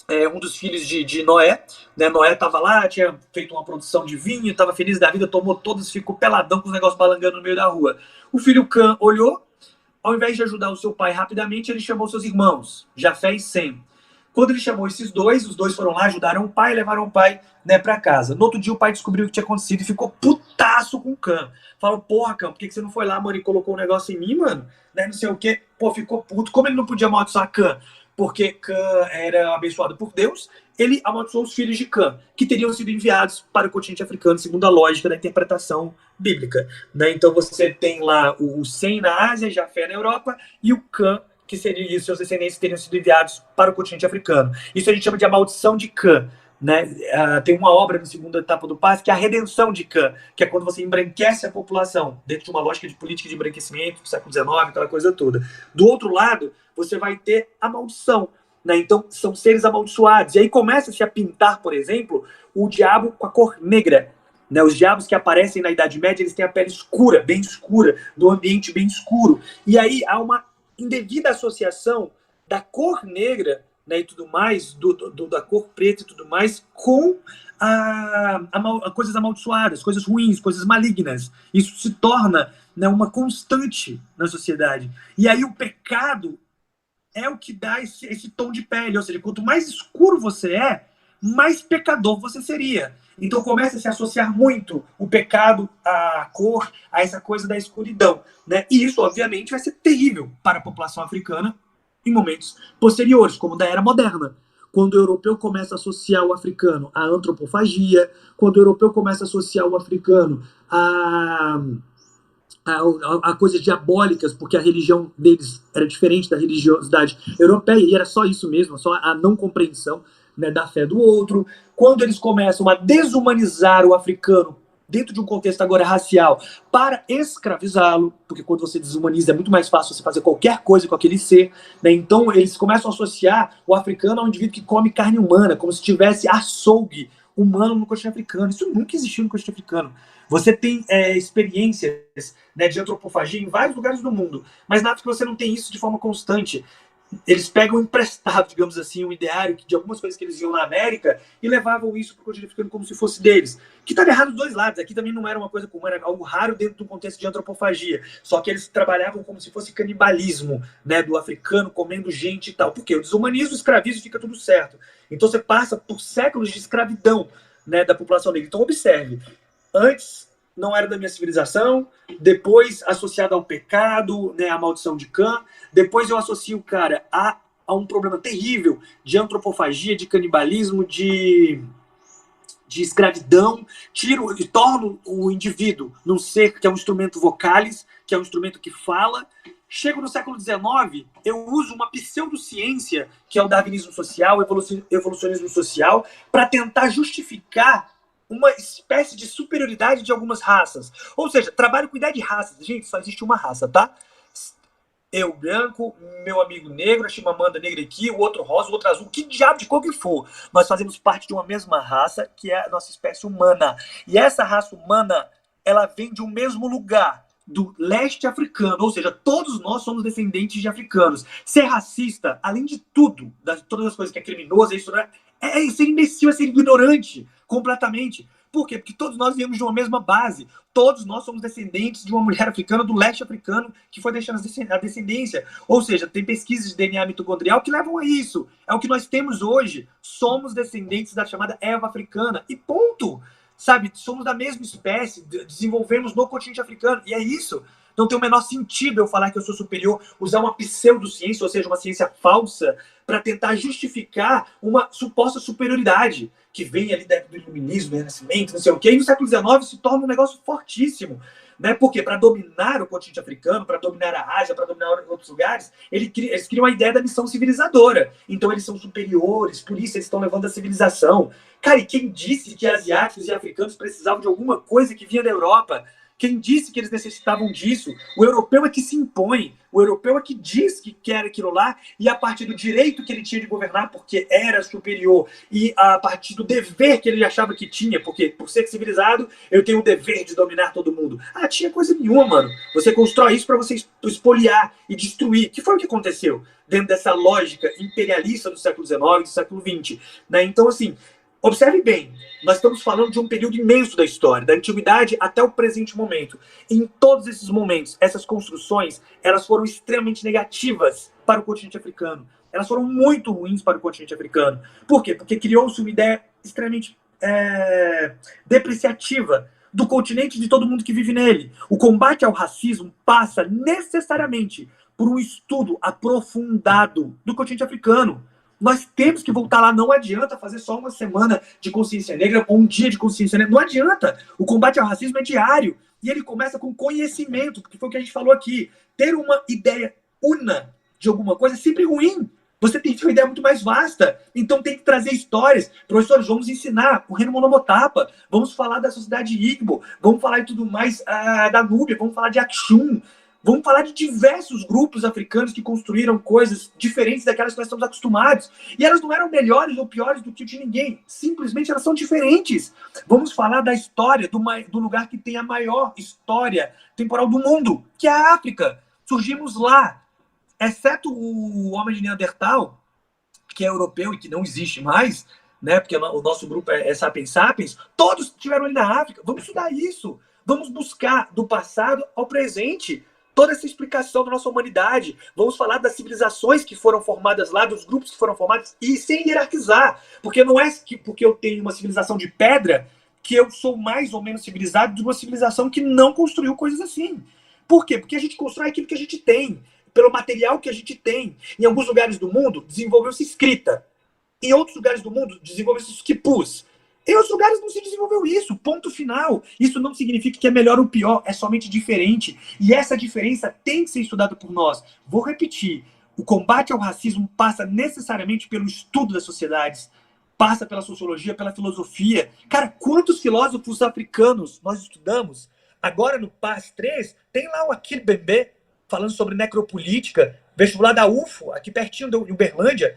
é um dos filhos de Noé. Né? Noé estava lá, tinha feito uma produção de vinho, estava feliz da vida, tomou todos, ficou peladão com os negócios balangando no meio da rua. O filho Cã olhou, ao invés de ajudar o seu pai rapidamente, ele chamou seus irmãos, Jafé e Sem. Quando ele chamou esses dois, os dois foram lá, ajudaram o pai, levaram o pai, né, para casa. No outro dia o pai descobriu o que tinha acontecido e ficou putaço com o Cã. Falou, porra, Cã, por que você não foi lá, mano, e colocou um negócio em mim, mano? Né, não sei o quê. Pô, ficou puto. Como ele não podia amaldiçoar Cã? Porque Cã era abençoado por Deus, ele amaldiçoou os filhos de Cã, que teriam sido enviados para o continente africano, segundo a lógica da interpretação bíblica. Né? Então você tem lá o Sem na Ásia, Jafé na Europa, e o Cã, que seria isso, seus descendentes teriam sido enviados para o continente africano. Isso a gente chama de a maldição de Cã. Né? Tem uma obra na segunda etapa do passe que é a redenção de Cã, que é quando você embranquece a população, dentro de uma lógica de política de embranquecimento do século XIX, aquela coisa toda. Do outro lado, você vai ter a maldição. Né? Então, são seres amaldiçoados. E aí começa-se a pintar, por exemplo, o diabo com a cor negra. Né? Os diabos que aparecem na Idade Média, eles têm a pele escura, bem escura, do ambiente bem escuro. E aí há uma indevida associação da cor negra, né, e tudo mais, da cor preta e tudo mais, com coisas amaldiçoadas, coisas ruins, coisas malignas. Isso se torna, né, uma constante na sociedade. E aí o pecado é o que dá esse tom de pele. Ou seja, quanto mais escuro você é, mais pecador você seria. Então começa a se associar muito o pecado à cor, a essa coisa da escuridão. Né? E isso, obviamente, vai ser terrível para a população africana em momentos posteriores, como da Era Moderna. Quando o europeu começa a associar o africano à antropofagia, quando o europeu começa a associar o africano a coisas diabólicas, porque a religião deles era diferente da religiosidade europeia, e era só isso mesmo, só a não compreensão, né, da fé do outro. Quando eles começam a desumanizar o africano dentro de um contexto agora racial para escravizá-lo, porque quando você desumaniza é muito mais fácil você fazer qualquer coisa com aquele ser, né? Então eles começam a associar o africano a um indivíduo que come carne humana, como se tivesse açougue humano no continente africano. Isso nunca existiu no continente africano. Você tem experiências, né, de antropofagia em vários lugares do mundo, mas na África você não tem isso de forma constante. Eles pegam emprestado, digamos assim, um ideário de algumas coisas que eles viam na América e levavam isso para o continente africano como se fosse deles. Que estava errado dos dois lados. Aqui também não era uma coisa comum, era algo raro dentro do contexto de antropofagia. Só que eles trabalhavam como se fosse canibalismo, né, do africano comendo gente e tal. Por quê? O desumaniza, o escraviza e fica tudo certo. Então você passa por séculos de escravidão, né, da população negra. Então observe, antes não era da minha civilização, depois associado ao pecado, né, a maldição de Cã, depois eu associo, cara, a um problema terrível de antropofagia, de canibalismo, de escravidão, tiro e torno o indivíduo num ser que é um instrumento vocalis, que é um instrumento que fala. Chego no século XIX, eu uso uma pseudociência, que é o darwinismo social, evolucionismo social, para tentar justificar uma espécie de superioridade de algumas raças. Ou seja, trabalho com ideia de raças. Gente, só existe uma raça, tá? Eu branco, meu amigo negro, a Chimamanda negra aqui, o outro rosa, o outro azul, que diabo de cor que for. Nós fazemos parte de uma mesma raça, que é a nossa espécie humana. E essa raça humana, ela vem de um mesmo lugar, do leste africano, ou seja, todos nós somos descendentes de africanos. Ser racista, além de tudo, de todas as coisas que é criminoso, é ser imbecil, é ser ignorante, completamente. Por quê? Porque todos nós viemos de uma mesma base. Todos nós somos descendentes de uma mulher africana do leste africano que foi deixando a descendência. Ou seja, tem pesquisas de DNA mitocondrial que levam a isso. É o que nós temos hoje. Somos descendentes da chamada Eva africana. E ponto. Sabe? Somos da mesma espécie. Desenvolvemos no continente africano. E é isso. Não tem o menor sentido eu falar que eu sou superior, usar uma pseudociência, ou seja, uma ciência falsa, para tentar justificar uma suposta superioridade que vem ali do iluminismo, do renascimento, não sei o quê, e no século XIX se torna um negócio fortíssimo. Né? Porque para dominar o continente africano, para dominar a Ásia, para dominar outros lugares, eles criam a ideia da missão civilizadora. Então eles são superiores, por isso eles estão levando a civilização. Cara, e quem disse que asiáticos e africanos precisavam de alguma coisa que vinha da Europa? Quem disse que eles necessitavam disso? O europeu é que se impõe, o europeu é que diz que quer aquilo lá, e a partir do direito que ele tinha de governar, porque era superior, e a partir do dever que ele achava que tinha, porque por ser civilizado, eu tenho o dever de dominar todo mundo. Ah, tinha coisa nenhuma, mano. Você constrói isso para você espoliar e destruir. Que foi o que aconteceu dentro dessa lógica imperialista do século XIX e do século XX. Né? Então, assim, observe bem, nós estamos falando de um período imenso da história, da antiguidade até o presente momento. Em todos esses momentos, essas construções, elas foram extremamente negativas para o continente africano. Elas foram muito ruins para o continente africano. Por quê? Porque criou-se uma ideia extremamente depreciativa do continente e de todo mundo que vive nele. O combate ao racismo passa necessariamente por um estudo aprofundado do continente africano. Nós temos que voltar lá, não adianta fazer só uma semana de consciência negra ou um dia de consciência negra, não adianta. O combate ao racismo é diário, e ele começa com conhecimento, porque foi o que a gente falou aqui. Ter uma ideia una de alguma coisa é sempre ruim. Você tem que ter uma ideia muito mais vasta, então tem que trazer histórias. Professores, vamos ensinar o reino Monomotapa, vamos falar da sociedade Igbo, vamos falar de tudo mais da Núbia, vamos falar de Aksum. Vamos falar de diversos grupos africanos que construíram coisas diferentes daquelas que nós estamos acostumados. E elas não eram melhores ou piores do que o de ninguém. Simplesmente elas são diferentes. Vamos falar da história do lugar que tem a maior história temporal do mundo, que é a África. Surgimos lá. Exceto o homem de Neandertal, que é europeu e que não existe mais, né? Porque o nosso grupo é Sapiens Sapiens, todos estiveram ali na África. Vamos estudar isso. Vamos buscar do passado ao presente toda essa explicação da nossa humanidade. Vamos falar das civilizações que foram formadas lá, dos grupos que foram formados, e sem hierarquizar. Porque não é que porque eu tenho uma civilização de pedra que eu sou mais ou menos civilizado de uma civilização que não construiu coisas assim. Por quê? Porque a gente constrói aquilo que a gente tem, pelo material que a gente tem. Em alguns lugares do mundo, desenvolveu-se escrita. Em outros lugares do mundo, desenvolveu-se os quipus. Em outros lugares não se desenvolveu isso, ponto final. Isso não significa que é melhor ou pior, é somente diferente. E essa diferença tem que ser estudada por nós. Vou repetir, o combate ao racismo passa necessariamente pelo estudo das sociedades, passa pela sociologia, pela filosofia. Cara, quantos filósofos africanos nós estudamos? Agora no PAS 3, tem lá o Akil Bembe, falando sobre necropolítica, vestibular da UFO, aqui pertinho de Uberlândia,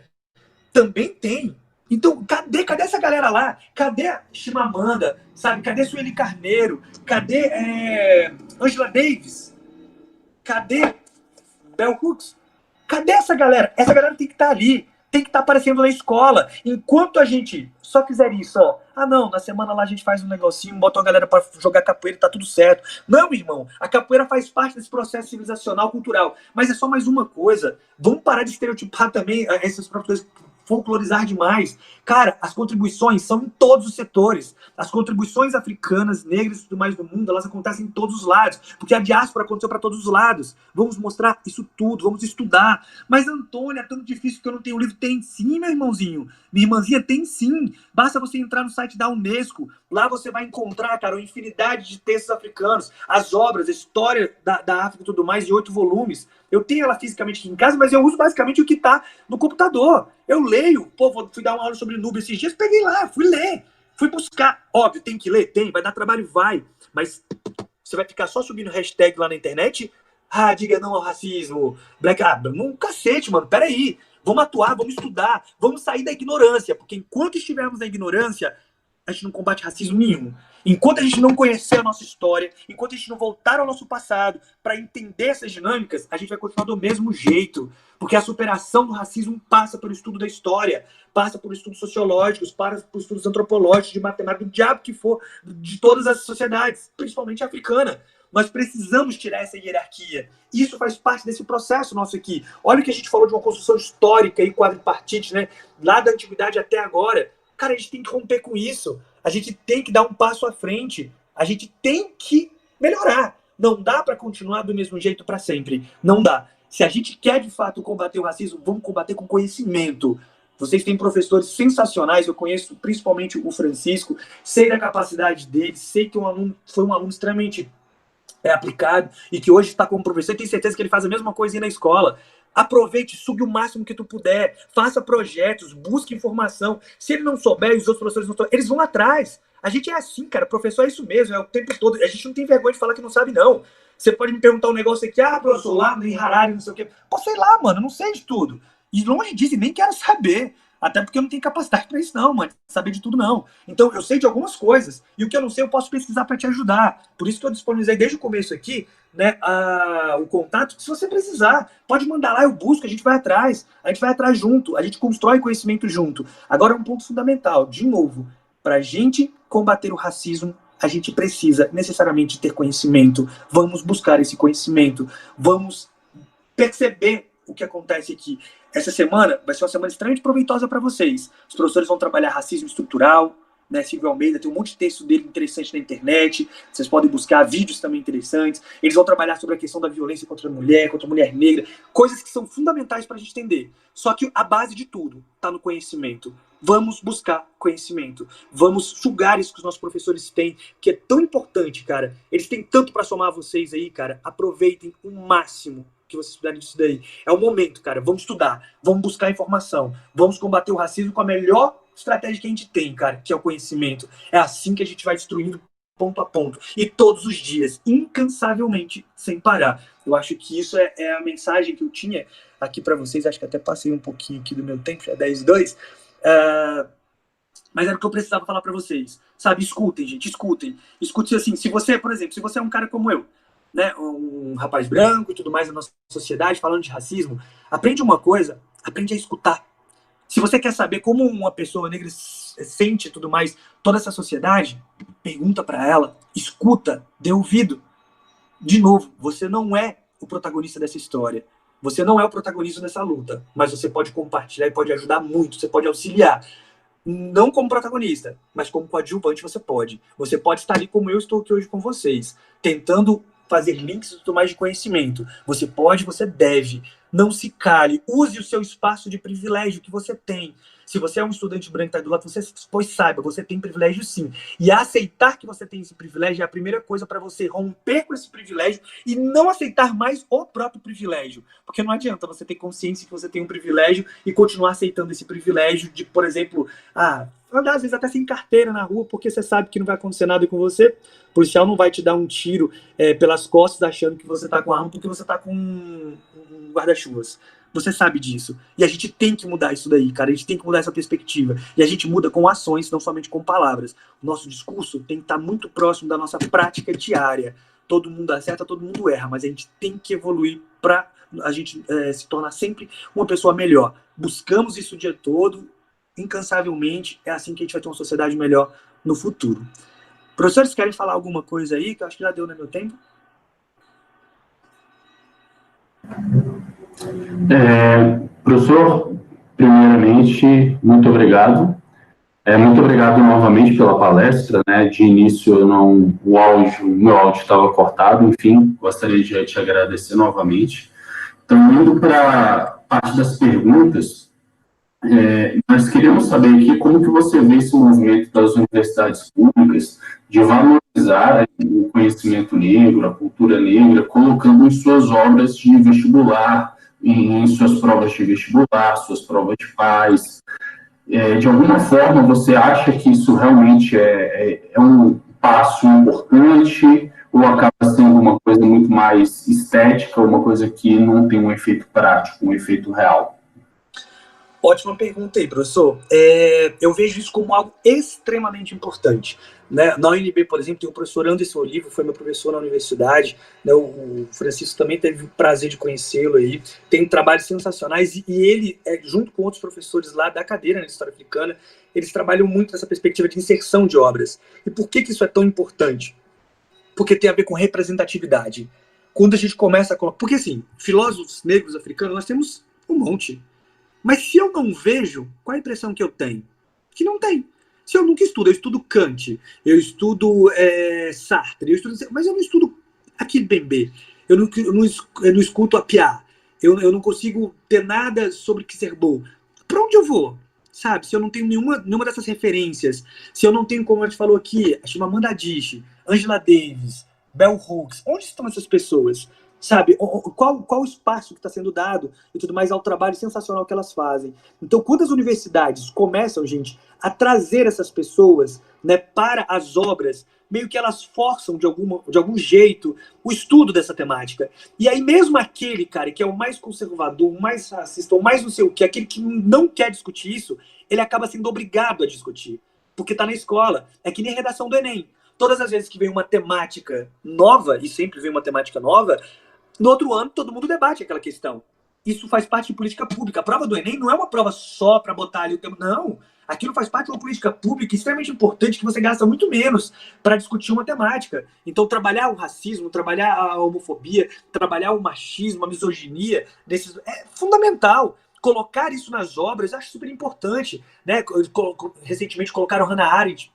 também tem. Então, cadê essa galera lá? Cadê a Chimamanda? Sabe? Cadê Sueli Carneiro? Cadê Angela Davis? Cadê Bell Hooks? Cadê essa galera? Essa galera tem que estar ali. Tem que estar aparecendo na escola. Enquanto a gente só fizer isso, ó. Ah, não, na semana lá a gente faz um negocinho, bota uma galera para jogar capoeira, tá tudo certo. Não, meu irmão. A capoeira faz parte desse processo civilizacional, cultural. Mas é só mais uma coisa. Vamos parar de estereotipar também essas próprias coisas. folclorizar demais. Cara, as contribuições são em todos os setores. As contribuições africanas, negras e tudo mais do mundo, elas acontecem em todos os lados, porque a diáspora aconteceu para todos os lados. Vamos mostrar isso tudo, vamos estudar. Mas, Antônio, é tão difícil que eu não tenho livro. Tem sim, meu irmãozinho. Minha irmãzinha, tem sim. Basta você entrar no site da Unesco. Lá você vai encontrar, cara, uma infinidade de textos africanos, as obras, a história da África e tudo mais, em 8 volumes. Eu tenho ela fisicamente aqui em casa, mas eu uso basicamente o que está no computador. Eu leio. Pô, fui dar uma aula sobre Nubia esses dias, peguei lá, fui ler. Fui buscar. Óbvio, tem que ler? Tem. Vai dar trabalho? Vai. Mas você vai ficar só subindo hashtag lá na internet? Ah, diga não ao racismo. Black... Ah, não, cacete, mano. Peraí. Vamos atuar, vamos estudar. Vamos sair da ignorância. Porque enquanto estivermos na ignorância, a gente não combate racismo nenhum. Enquanto a gente não conhecer a nossa história, enquanto a gente não voltar ao nosso passado para entender essas dinâmicas, a gente vai continuar do mesmo jeito. Porque a superação do racismo passa pelo estudo da história, passa por estudos sociológicos, passa por estudos antropológicos, de matemática, do diabo que for, de todas as sociedades, principalmente a africana. Nós precisamos tirar essa hierarquia. Isso faz parte desse processo nosso aqui. Olha o que a gente falou de uma construção histórica e quadripartite, né? Lá da antiguidade até agora. Cara, a gente tem que romper com isso. A gente tem que dar um passo à frente. A gente tem que melhorar. Não dá para continuar do mesmo jeito para sempre. Não dá. Se a gente quer, de fato, combater o racismo, vamos combater com conhecimento. Vocês têm professores sensacionais. Eu conheço principalmente o Francisco. Sei da capacidade dele. Sei que foi um aluno extremamente aplicado e que hoje está como professor. E tenho certeza que ele faz a mesma coisa aí na escola. Aproveite, sugue o máximo que tu puder, faça projetos, busque informação. Se ele não souber e os outros professores não souberem, eles vão atrás. A gente é assim, cara, professor é isso mesmo, é o tempo todo. A gente não tem vergonha de falar que não sabe, não. Você pode me perguntar um negócio aqui, professor, lá em Harari, não sei o quê. Pô, sei lá, mano, não sei de tudo. E longe disso, e nem quero saber. Até porque eu não tenho capacidade para isso, não, mano. Saber de tudo, não. Então, eu sei de algumas coisas. E o que eu não sei, eu posso pesquisar para te ajudar. Por isso que eu disponibilizei desde o começo aqui, né, o contato. Se você precisar, pode mandar lá, eu busco, a gente vai atrás. A gente vai atrás junto. A gente constrói conhecimento junto. Agora, um ponto fundamental. De novo, para a gente combater o racismo, a gente precisa necessariamente ter conhecimento. Vamos buscar esse conhecimento. Vamos perceber o que acontece aqui. Essa semana vai ser uma semana extremamente proveitosa para vocês. Os professores vão trabalhar racismo estrutural, né? Silvio Almeida tem um monte de texto dele interessante na internet. Vocês podem buscar vídeos também interessantes. Eles vão trabalhar sobre a questão da violência contra a mulher negra, coisas que são fundamentais para a gente entender. Só que a base de tudo está no conhecimento. Vamos buscar conhecimento. Vamos sugar isso que os nossos professores têm, que é tão importante, cara. Eles têm tanto para somar a vocês aí, cara. Aproveitem o máximo que vocês puderem disso daí. É o momento, cara. Vamos estudar, vamos buscar informação, vamos combater o racismo com a melhor estratégia que a gente tem, cara, que é o conhecimento. É assim que a gente vai destruindo ponto a ponto. E todos os dias, incansavelmente, sem parar. Eu acho que isso é a mensagem que eu tinha aqui para vocês. Acho que até passei um pouquinho aqui do meu tempo, já é 10:02. Mas era o que eu precisava falar para vocês. Sabe, escutem, gente, escutem. Escute assim, se você, por exemplo, se você é um cara como eu, né, um rapaz branco e tudo mais na nossa sociedade, falando de racismo, aprende uma coisa, aprende a escutar. Se você quer saber como uma pessoa negra sente tudo mais, toda essa sociedade, pergunta para ela, escuta, dê ouvido. De novo, você não é o protagonista dessa história. Você não é o protagonista dessa luta, mas você pode compartilhar e pode ajudar muito, você pode auxiliar. Não como protagonista, mas como coadjuvante você pode. Você pode estar ali como eu estou aqui hoje com vocês, tentando fazer links e tudo mais de conhecimento. Você pode, você deve. Não se cale. Use o seu espaço de privilégio que você tem. Se você é um estudante branco que está do lado, você pois saiba, você tem privilégio sim. E aceitar que você tem esse privilégio é a primeira coisa para você romper com esse privilégio e não aceitar mais o próprio privilégio. Porque não adianta você ter consciência que você tem um privilégio e continuar aceitando esse privilégio de, por exemplo, andar às vezes até sem carteira na rua, porque você sabe que não vai acontecer nada com você. O policial não vai te dar um tiro pelas costas achando que você está com arma porque você está com um guarda-chuvas. Você sabe disso. E a gente tem que mudar isso daí, cara. A gente tem que mudar essa perspectiva. E a gente muda com ações, não somente com palavras. O nosso discurso tem que estar muito próximo da nossa prática diária. Todo mundo acerta, todo mundo erra, mas a gente tem que evoluir para a gente se tornar sempre uma pessoa melhor. Buscamos isso o dia todo, incansavelmente. É assim que a gente vai ter uma sociedade melhor no futuro. Professores, querem falar alguma coisa aí? Que eu acho que já deu no meu tempo. Professor, primeiramente, muito obrigado. Muito obrigado novamente pela palestra, né? De início, o meu áudio estava cortado, enfim, gostaria de te agradecer novamente. Então, indo para a parte das perguntas, nós queríamos saber aqui como que você vê esse movimento das universidades públicas de valorizar o conhecimento negro, a cultura negra, colocando em suas obras de vestibular, em suas provas de vestibular, suas provas de paz. De alguma forma, você acha que isso realmente é um passo importante ou acaba sendo uma coisa muito mais estética, uma coisa que não tem um efeito prático, um efeito real? Ótima pergunta aí, professor. Eu vejo isso como algo extremamente importante. Né? Na UNB, por exemplo, tem o professor Anderson Olivo, foi meu professor na universidade, né? O Francisco também teve o prazer de conhecê-lo aí, tem trabalhos sensacionais, e ele, junto com outros professores lá da cadeira de História Africana, eles trabalham muito nessa perspectiva de inserção de obras. E por que isso é tão importante? Porque tem a ver com representatividade. Quando a gente começa a colocar... Porque, assim, filósofos negros africanos, nós temos um monte. Mas se eu não vejo, qual a impressão que eu tenho? Que não tem. Se eu nunca estudo, eu estudo Kant, eu estudo Sartre, mas eu não estudo aquele Bembe, eu não escuto a Piat, eu não consigo ter nada sobre Kizerbo. Para onde eu vou? Sabe? Se eu não tenho nenhuma dessas referências, se eu não tenho, como a gente falou aqui, a Chimamanda Adichie, Angela Davis, Bell Hooks, onde estão essas pessoas? Sabe, qual o espaço que está sendo dado e tudo mais ao trabalho sensacional que elas fazem. Então, quando as universidades começam, gente, a trazer essas pessoas, né, para as obras, meio que elas forçam de algum jeito o estudo dessa temática. E aí mesmo aquele, cara, que é o mais conservador, o mais racista, o mais não sei o que, aquele que não quer discutir isso, ele acaba sendo obrigado a discutir, porque está na escola. É que nem a redação do Enem. Todas as vezes que vem uma temática nova, e sempre vem uma temática nova, no outro ano, todo mundo debate aquela questão. Isso faz parte de política pública. A prova do Enem não é uma prova só para botar ali o tempo. Não. Aquilo faz parte de uma política pública extremamente importante que você gasta muito menos para discutir uma temática. Então, trabalhar o racismo, trabalhar a homofobia, trabalhar o machismo, a misoginia, é fundamental. Colocar isso nas obras, acho super importante. Né? Recentemente colocaram Hannah Arendt,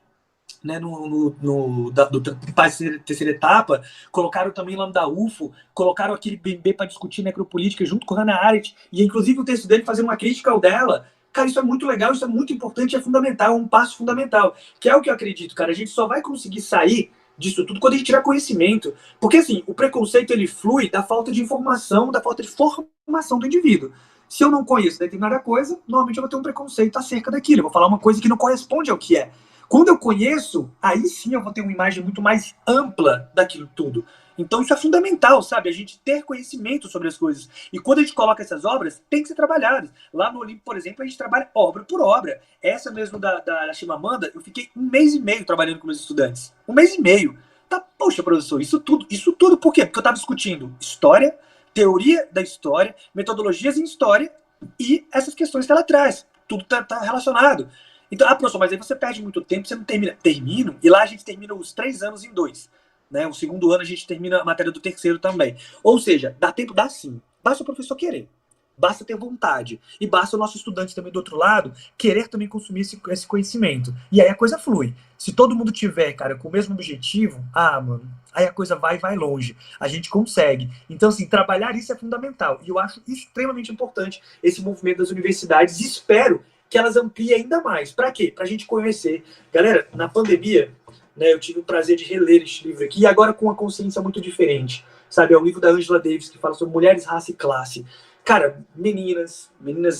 né, do terceira etapa, colocaram também lá no da UFO, colocaram aquele BB para discutir necropolítica junto com a Hannah Arendt, e inclusive o texto dele fazendo uma crítica ao dela. Cara, isso é muito legal, isso é muito importante, é fundamental, é um passo fundamental, que é o que eu acredito, cara, a gente só vai conseguir sair disso tudo quando a gente tiver conhecimento, porque assim, o preconceito ele flui da falta de informação, da falta de formação do indivíduo. Se eu não conheço determinada coisa, normalmente eu vou ter um preconceito acerca daquilo, eu vou falar uma coisa que não corresponde ao que é. Quando eu conheço, aí sim eu vou ter uma imagem muito mais ampla daquilo tudo. Então isso é fundamental, sabe? A gente ter conhecimento sobre as coisas. E quando a gente coloca essas obras, tem que ser trabalhadas. Lá no Olimpo, por exemplo, a gente trabalha obra por obra. Essa mesmo da Chimamanda, eu fiquei 1 mês e meio trabalhando com meus estudantes. 1 mês e meio. Tá, poxa, professor, isso tudo por quê? Porque eu estava discutindo história, teoria da história, metodologias em história e essas questões que ela traz. Tudo tá relacionado. Então, professor, mas aí você perde muito tempo, você não termina. Termino, e lá a gente termina os 3 anos em 2. Né? O segundo ano a gente termina a matéria do terceiro também. Ou seja, dá tempo? Dá sim. Basta o professor querer. Basta ter vontade. E basta o nosso estudante também do outro lado querer também consumir esse conhecimento. E aí a coisa flui. Se todo mundo tiver, cara, com o mesmo objetivo, mano, aí a coisa vai longe. A gente consegue. Então, assim, trabalhar isso é fundamental. E eu acho extremamente importante esse movimento das universidades. E espero que elas ampliem ainda mais. Para quê? Para a gente conhecer. Galera, na pandemia, né, eu tive o prazer de reler este livro aqui, e agora com uma consciência muito diferente. Sabe, é o livro da Angela Davis, que fala sobre mulheres, raça e classe. Cara, meninas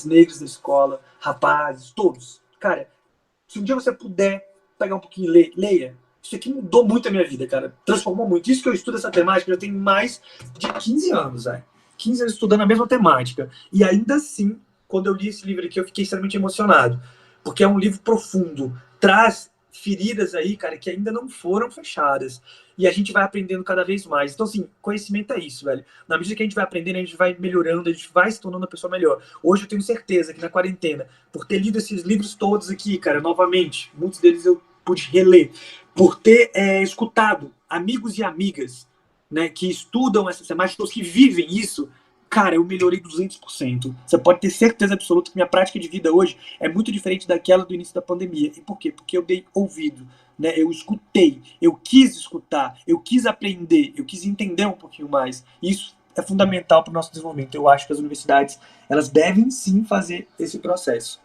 negras da escola, rapazes, todos. Cara, se um dia você puder pegar um pouquinho e leia. Isso aqui mudou muito a minha vida, cara. Transformou muito. Isso que eu estudo essa temática, eu tenho mais de 15 anos, velho. 15 anos estudando a mesma temática. E ainda assim, quando eu li esse livro aqui, eu fiquei extremamente emocionado. Porque é um livro profundo. Traz feridas aí, cara, que ainda não foram fechadas. E a gente vai aprendendo cada vez mais. Então, assim, conhecimento é isso, velho. Na medida que a gente vai aprendendo, a gente vai melhorando, a gente vai se tornando uma pessoa melhor. Hoje eu tenho certeza que na quarentena, por ter lido esses livros todos aqui, cara, novamente, muitos deles eu pude reler, por ter escutado amigos e amigas, né, que estudam essas temáticas, que vivem isso, cara, eu melhorei 200%. Você pode ter certeza absoluta que minha prática de vida hoje é muito diferente daquela do início da pandemia. E por quê? Porque eu dei ouvido, né? Eu escutei, eu quis escutar, eu quis aprender, eu quis entender um pouquinho mais. Isso é fundamental para o nosso desenvolvimento. Eu acho que as universidades, elas devem sim fazer esse processo.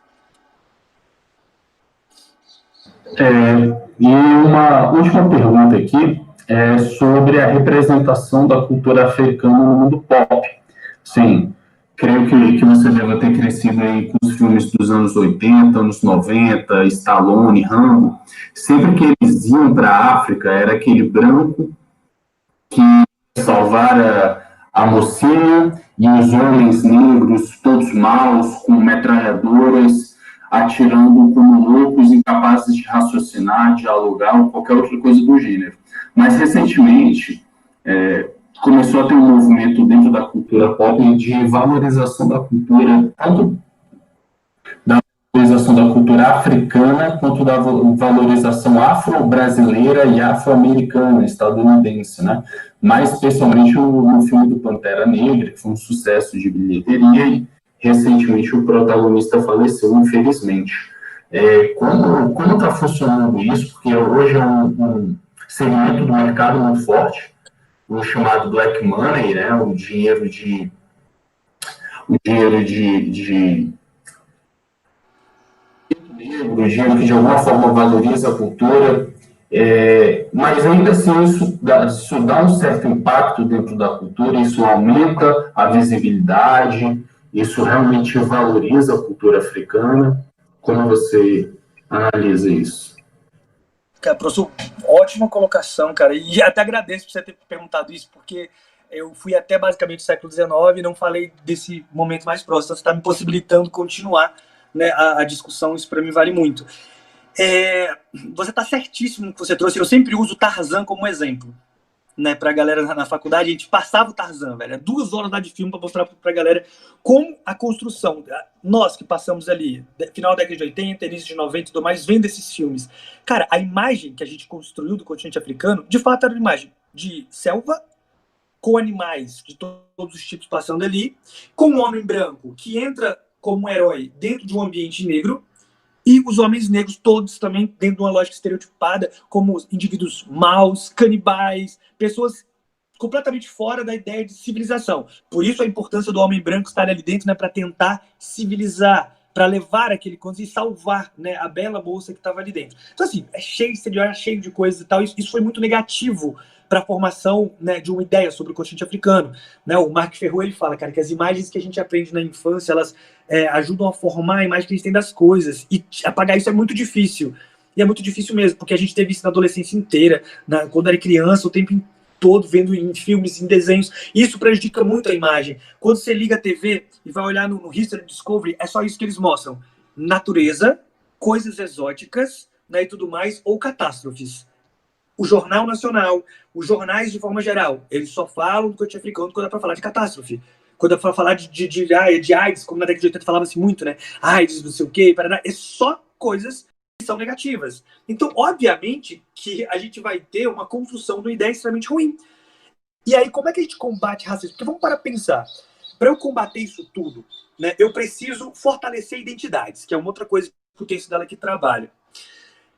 E uma última pergunta aqui é sobre a representação da cultura africana no mundo pop. Sim, creio que você deve ter crescido aí com os filmes dos anos 80, anos 90, Stallone, Rambo. Sempre que eles iam para a África, era aquele branco que salvara a mocinha e os homens negros, todos maus, com metralhadoras, atirando como loucos, incapazes de raciocinar, dialogar ou qualquer outra coisa do gênero. Mas, recentemente, começou a ter um movimento dentro da cultura pop de valorização da cultura, tanto da valorização da cultura africana, quanto da valorização afro-brasileira e afro-americana, estadunidense, né? Mais especialmente no filme do Pantera Negra, que foi um sucesso de bilheteria, e recentemente o protagonista faleceu, infelizmente. Como está funcionando isso? Porque hoje é um segmento do mercado muito forte, o chamado black money, né? O dinheiro de negro, o dinheiro que de alguma forma valoriza a cultura, mas ainda assim isso dá um certo impacto dentro da cultura, isso aumenta a visibilidade, isso realmente valoriza a cultura africana. Como você analisa isso? Cara, professor, ótima colocação, cara, e até agradeço por você ter perguntado isso, porque eu fui até basicamente o século XIX e não falei desse momento mais próximo, então você está me possibilitando continuar, né, a discussão, isso para mim vale muito. Você está certíssimo no que você trouxe, eu sempre uso o Tarzan como exemplo, né, pra galera na faculdade, a gente passava o Tarzan, velho, 2 horas lá de filme para mostrar pra galera como a construção, nós que passamos ali, final da década de 80, início de 90 e tudo mais, vendo esses filmes. Cara, a imagem que a gente construiu do continente africano, de fato era uma imagem de selva, com animais de todos os tipos passando ali, com um homem branco que entra como um herói dentro de um ambiente negro, e os homens negros todos também dentro de uma lógica estereotipada como indivíduos maus, canibais, pessoas completamente fora da ideia de civilização. Por isso a importância do homem branco estar ali dentro, né, para tentar civilizar, para levar aquele conto e salvar, né, a bela moça que estava ali dentro. Então, assim, é cheio de estereótipos, cheio de coisas e tal. Isso foi muito negativo para a formação, né, de uma ideia sobre o continente africano. Né? O Mark Ferro, ele fala, cara, que as imagens que a gente aprende na infância, elas ajudam a formar a imagem que a gente tem das coisas. E apagar isso é muito difícil. E é muito difícil mesmo, porque a gente teve isso na adolescência inteira, quando era criança, o tempo todo vendo em filmes, em desenhos. Isso prejudica muito a imagem. Quando você liga a TV e vai olhar no History Discovery, é só isso que eles mostram. Natureza, coisas exóticas, né, e tudo mais, ou catástrofes. O Jornal Nacional, os jornais de forma geral, eles só falam do continente africano quando é para falar de catástrofe. Quando é para falar de AIDS, como na década de 80 falava-se muito, né? AIDS, não sei o quê, Paraná, é só coisas que são negativas. Então, obviamente, que a gente vai ter uma construção de uma ideia extremamente ruim. E aí, como é que a gente combate racismo? Porque vamos para pensar. Para eu combater isso tudo, né, eu preciso fortalecer identidades, que é uma outra coisa que o texto dela aqui trabalha.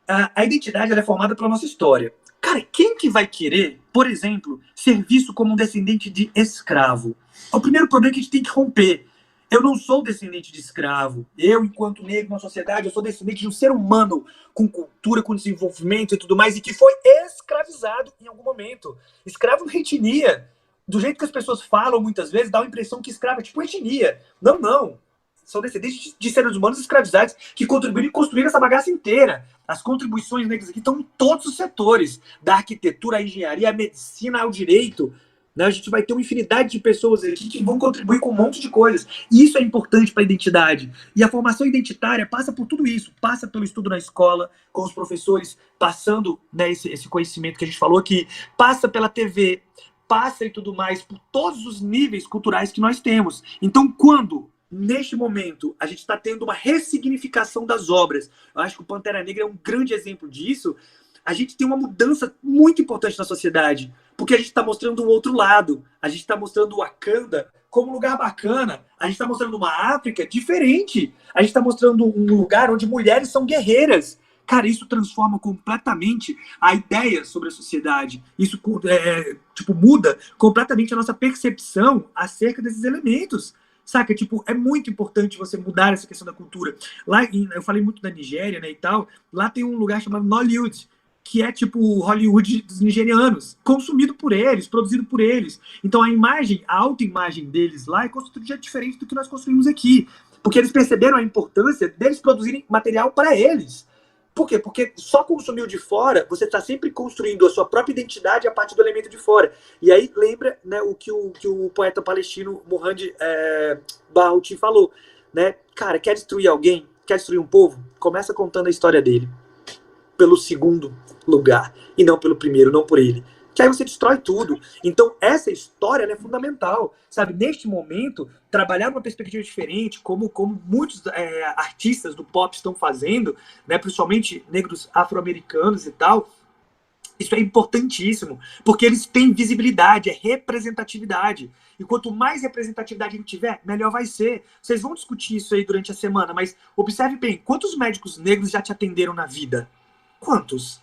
A identidade ela é formada pela nossa história. Cara, quem que vai querer, por exemplo, ser visto como um descendente de escravo? É o primeiro problema que a gente tem que romper. Eu não sou descendente de escravo. Eu, enquanto negro na sociedade, eu sou descendente de um ser humano com cultura, com desenvolvimento e tudo mais, e que foi escravizado em algum momento. Escravo não é etnia. Do jeito que as pessoas falam muitas vezes, dá a impressão que escravo é tipo etnia. Não, não. São descendentes de seres humanos escravizados que contribuíram e construíram essa bagaça inteira. As contribuições negras aqui estão em todos os setores, da arquitetura, à engenharia, à medicina, ao direito. Né? A gente vai ter uma infinidade de pessoas aqui que vão contribuir com um monte de coisas. E isso é importante para a identidade. E a formação identitária passa por tudo isso. Passa pelo estudo na escola, com os professores passando, né, esse conhecimento que a gente falou aqui. Passa pela TV, passa e tudo mais, por todos os níveis culturais que nós temos. Então, quando neste momento, a gente está tendo uma ressignificação das obras. Eu acho que o Pantera Negra é um grande exemplo disso. A gente tem uma mudança muito importante na sociedade, porque a gente está mostrando um outro lado. A gente está mostrando o Wakanda como um lugar bacana. A gente está mostrando uma África diferente. A gente está mostrando um lugar onde mulheres são guerreiras. Cara, isso transforma completamente a ideia sobre a sociedade. Isso muda completamente a nossa percepção acerca desses elementos. Saca? Tipo, é muito importante você mudar essa questão da cultura. Lá, eu falei muito da Nigéria, né, e tal. Lá tem um lugar chamado Nollywood, que é tipo o Hollywood dos nigerianos, consumido por eles, produzido por eles. Então a autoimagem deles lá é construída diferente do que nós construímos aqui. Porque eles perceberam a importância deles produzirem material para eles. Por quê? Porque só consumir o de fora, você está sempre construindo a sua própria identidade a partir do elemento de fora. E aí lembra, né, o que o poeta palestino Muhammad Barghouti falou. Né? Cara, quer destruir alguém? Quer destruir um povo? Começa contando a história dele. Pelo segundo lugar. E não pelo primeiro, não por ele. Que aí você destrói tudo. Então, essa história é fundamental. Sabe, neste momento, trabalhar uma perspectiva diferente, como muitos artistas do pop estão fazendo, né, principalmente negros afro-americanos e tal, isso é importantíssimo, porque eles têm visibilidade, é representatividade. E quanto mais representatividade a gente tiver, melhor vai ser. Vocês vão discutir isso aí durante a semana, mas observe bem, quantos médicos negros já te atenderam na vida? Quantos?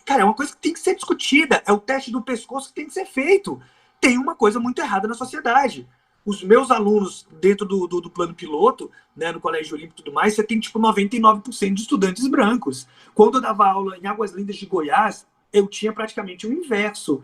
Cara, é uma coisa que tem que ser discutida. É o teste do pescoço que tem que ser feito. Tem uma coisa muito errada na sociedade. Os meus alunos, dentro do plano piloto, né, no Colégio Olímpico e tudo mais, você tem tipo 99% de estudantes brancos. Quando eu dava aula em Águas Lindas de Goiás, eu tinha praticamente o inverso.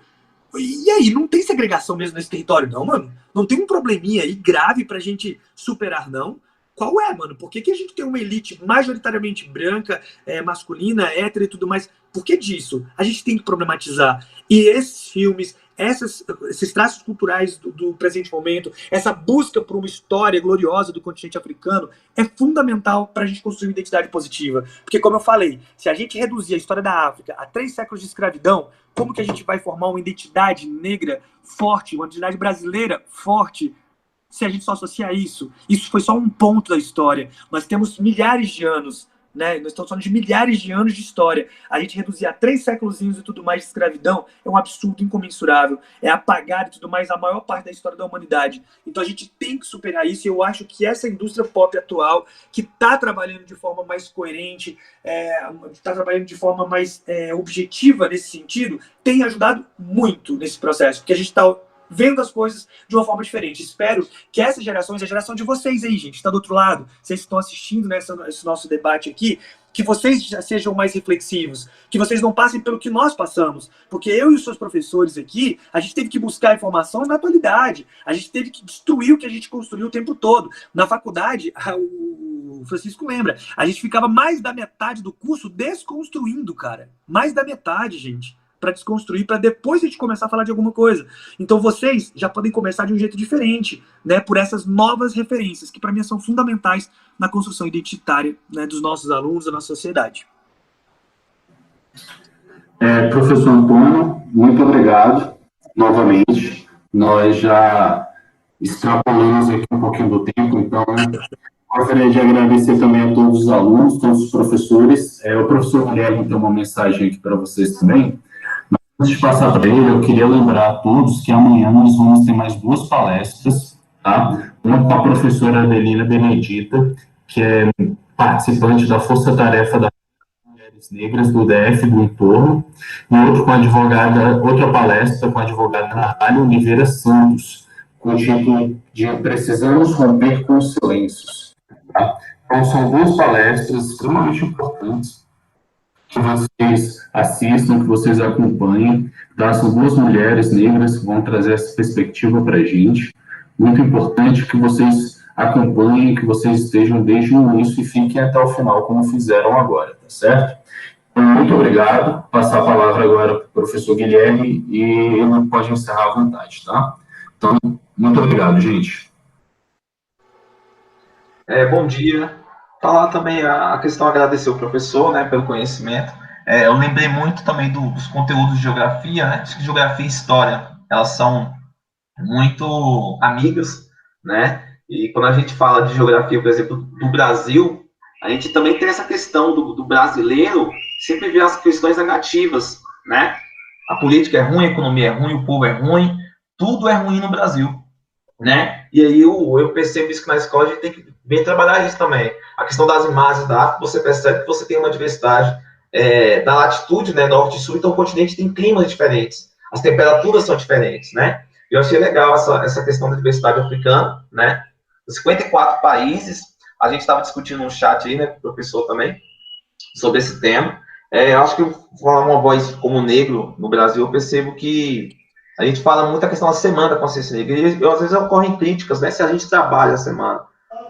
E aí, não tem segregação mesmo nesse território, não, mano? Não tem um probleminha aí grave pra gente superar, não? Qual é, mano? Por que a gente tem uma elite majoritariamente branca, masculina, hétero e tudo mais? Por que disso? A gente tem que problematizar. E esses filmes, esses traços culturais do presente momento, essa busca por uma história gloriosa do continente africano é fundamental para a gente construir uma identidade positiva. Porque, como eu falei, se a gente reduzir a história da África a 3 séculos de escravidão, como que a gente vai formar uma identidade negra forte, uma identidade brasileira forte, se a gente só associa isso? Isso foi só um ponto da história. Nós temos milhares de anos, né? Nós estamos falando de milhares de anos de história. A gente reduzir a 3 séculos e tudo mais de escravidão é um absurdo incomensurável. É apagar e tudo mais a maior parte da história da humanidade. Então a gente tem que superar isso, e eu acho que essa indústria pop atual, que está trabalhando de forma mais coerente, está trabalhando de forma mais objetiva nesse sentido, tem ajudado muito nesse processo, porque a gente está vendo as coisas de uma forma diferente. Espero que essas gerações, a geração de vocês aí, gente, está do outro lado, vocês que estão assistindo esse nosso debate aqui, que vocês já sejam mais reflexivos, que vocês não passem pelo que nós passamos, porque eu e os seus professores aqui, a gente teve que buscar informações na atualidade, a gente teve que destruir o que a gente construiu o tempo todo. Na faculdade, o Francisco lembra, a gente ficava mais da metade do curso desconstruindo, cara. Mais da metade, gente, para desconstruir, para depois a gente começar a falar de alguma coisa. Então vocês já podem começar de um jeito diferente, né, por essas novas referências, que para mim são fundamentais na construção identitária, né, dos nossos alunos, da nossa sociedade. Professor Antônio, muito obrigado novamente. Nós já extrapolamos aqui um pouquinho do tempo, então gostaria de agradecer também a todos os alunos, todos os professores. O professor Guilherme tem uma mensagem aqui para vocês também. Antes de passar para ele, eu queria lembrar a todos que amanhã nós vamos ter mais 2 palestras, tá? Uma com a professora Adelina Benedita, que é participante da Força Tarefa das Mulheres Negras do DF do entorno, e outra palestra com a advogada Natália Oliveira Santos, com o título de Precisamos Romper com os Silêncios. Tá? Então, são 2 palestras extremamente importantes, que vocês assistam, que vocês acompanhem, tá? São 2 mulheres negras que vão trazer essa perspectiva para a gente. Muito importante que vocês acompanhem, que vocês estejam desde o início e fiquem até o final, como fizeram agora, tá certo? Então, muito obrigado. Passar a palavra agora para o professor Guilherme e ele pode encerrar à vontade, tá? Então, muito obrigado, gente. Bom dia. Falar também a questão, agradecer o professor, né, pelo conhecimento. Eu lembrei muito também dos conteúdos de geografia, né? Acho que geografia e história, elas são muito amigas, né? E quando a gente fala de geografia, por exemplo, do Brasil, a gente também tem essa questão do brasileiro sempre ver as questões negativas, né? A política é ruim, a economia é ruim, o povo é ruim, tudo é ruim no Brasil. né? E aí eu percebo isso que na escola a gente tem que bem trabalhar isso também. A questão das imagens da África, você percebe que você tem uma diversidade da latitude, né, norte e sul, então o continente tem climas diferentes, as temperaturas são diferentes, né? Eu achei legal essa questão da diversidade africana, né? 54 países, a gente estava discutindo no chat aí, né, com o professor também, sobre esse tema. Eu acho que falar uma voz como negro no Brasil, eu percebo que a gente fala muito a questão da semana da consciência negra, e às vezes ocorrem críticas, né, se a gente trabalha a semana.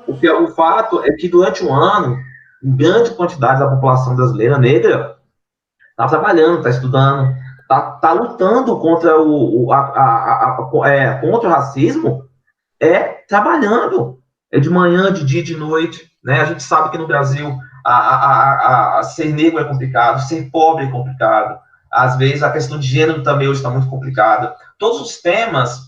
O fato é que durante um ano, grande quantidade da população brasileira negra está trabalhando, está estudando, está lutando contra contra o racismo, trabalhando. É de manhã, de dia, de noite. Né? A gente sabe que no Brasil ser negro é complicado, ser pobre é complicado. Às vezes a questão de gênero também hoje está muito complicada. Todos os temas,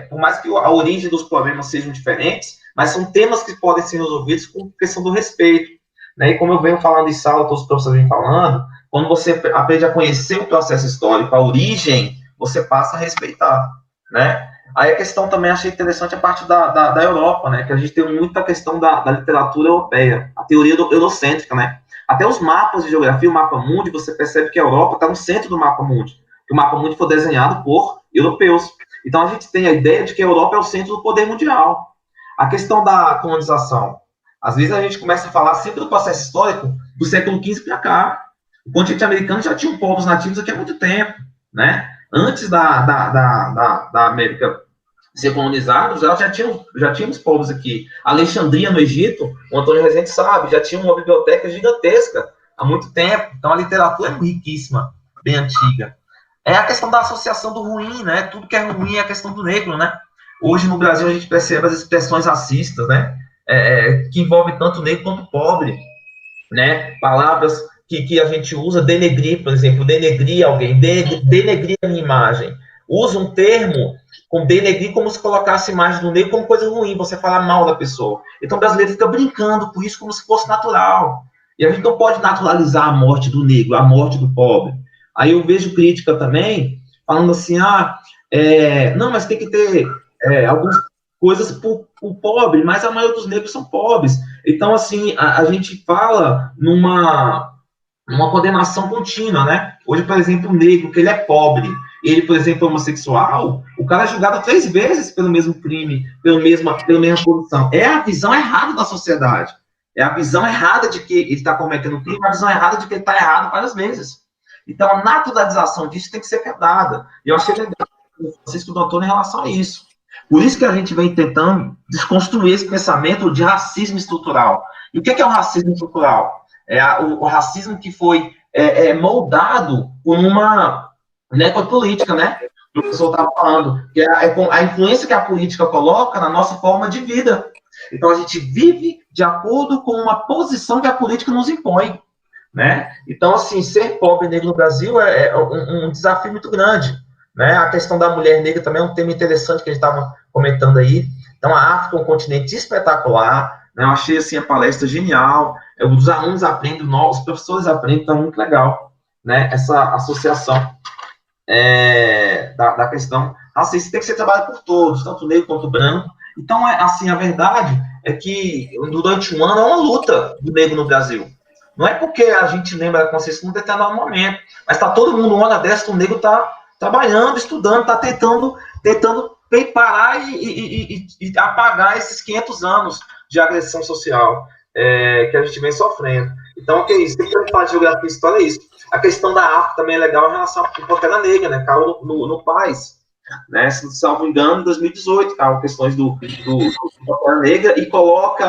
por mais que a origem dos problemas sejam diferentes, mas são temas que podem ser resolvidos com questão do respeito. Né? E como eu venho falando em sala, todos os professores vêm falando, quando você aprende a conhecer o processo histórico, a origem, você passa a respeitar. Né? Aí a questão também, achei interessante a parte da Europa, né, que a gente tem muita questão da literatura europeia, a teoria eurocêntrica, né, até os mapas de geografia, o mapa mundi, você percebe que a Europa está no centro do mapa mundi, que o mapa mundi foi desenhado por europeus. Então a gente tem a ideia de que a Europa é o centro do poder mundial. A questão da colonização, às vezes a gente começa a falar sempre do processo histórico do século XV para cá. O continente americano já tinha povos nativos aqui há muito tempo, né? Antes da América ser colonizados, já tínhamos povos aqui. Alexandria, no Egito, o Antônio Rezende sabe, já tinha uma biblioteca gigantesca há muito tempo. Então, a literatura é riquíssima, bem antiga. É a questão da associação do ruim, né? Tudo que é ruim é a questão do negro, né? Hoje, no Brasil, a gente percebe as expressões racistas, né? Que envolvem tanto o negro quanto o pobre, né? Palavras que a gente usa, denegrir, por exemplo, denegrir alguém, denegrir a minha imagem. Usa um termo com denegrir como se colocasse a imagem do negro como coisa ruim, você falar mal da pessoa. Então o brasileiro fica brincando com isso como se fosse natural. E a gente não pode naturalizar a morte do negro, a morte do pobre. Aí eu vejo crítica também, falando assim, não, mas tem que ter algumas coisas para o pobre, mas a maioria dos negros são pobres. Então, assim, a gente fala numa condenação contínua, né? Hoje, por exemplo, o negro, que ele é pobre, ele, por exemplo, é homossexual, o cara é julgado 3 vezes pelo mesmo crime, pela mesma corrupção. É a visão errada da sociedade. É a visão errada de que ele está cometendo crime, a visão errada de que ele está errado várias vezes. Então, a naturalização disso tem que ser quebrada. E eu achei legal o Francisco do Antônio em relação a isso. Por isso que a gente vem tentando desconstruir esse pensamento de racismo estrutural. E o que é o racismo estrutural? O racismo que foi moldado por uma necropolítica, né? O professor estava falando, que a influência que a política coloca na nossa forma de vida. Então, a gente vive de acordo com uma posição que a política nos impõe, né? Então, assim, ser pobre negro no Brasil é um desafio muito grande, né? A questão da mulher negra também é um tema interessante que a gente estava comentando aí. Então, a África é um continente espetacular, né? Eu achei, assim, a palestra genial, os alunos aprendem, os professores aprendem, então é muito legal, né? Essa associação da questão racista tem que ser trabalhada por todos, tanto negro quanto branco. Então, assim, a verdade é que durante um ano é uma luta do negro no Brasil. Não é porque a gente lembra da consciência num determinado momento, mas está todo mundo, uma hora dessa, o negro está trabalhando, estudando, está tentando parar e apagar esses 500 anos de agressão social que a gente vem sofrendo. Então, o que é isso? Tem que falar de geografia e história, é isso. A questão da África também é legal em relação à Pantera Negra, né? Caiu no Paz, né? Se não salvo engano, em 2018, caiu questões do Pantera Negra e coloca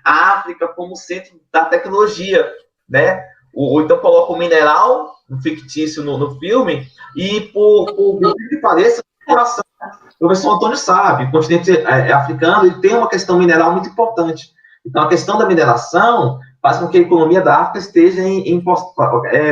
a África como centro da tecnologia, né? Ou então coloca o mineral fictício no filme e, por que pareça, o professor Antônio sabe, o continente africano ele tem uma questão mineral muito importante. Então, a questão da mineração faz com que a economia da África esteja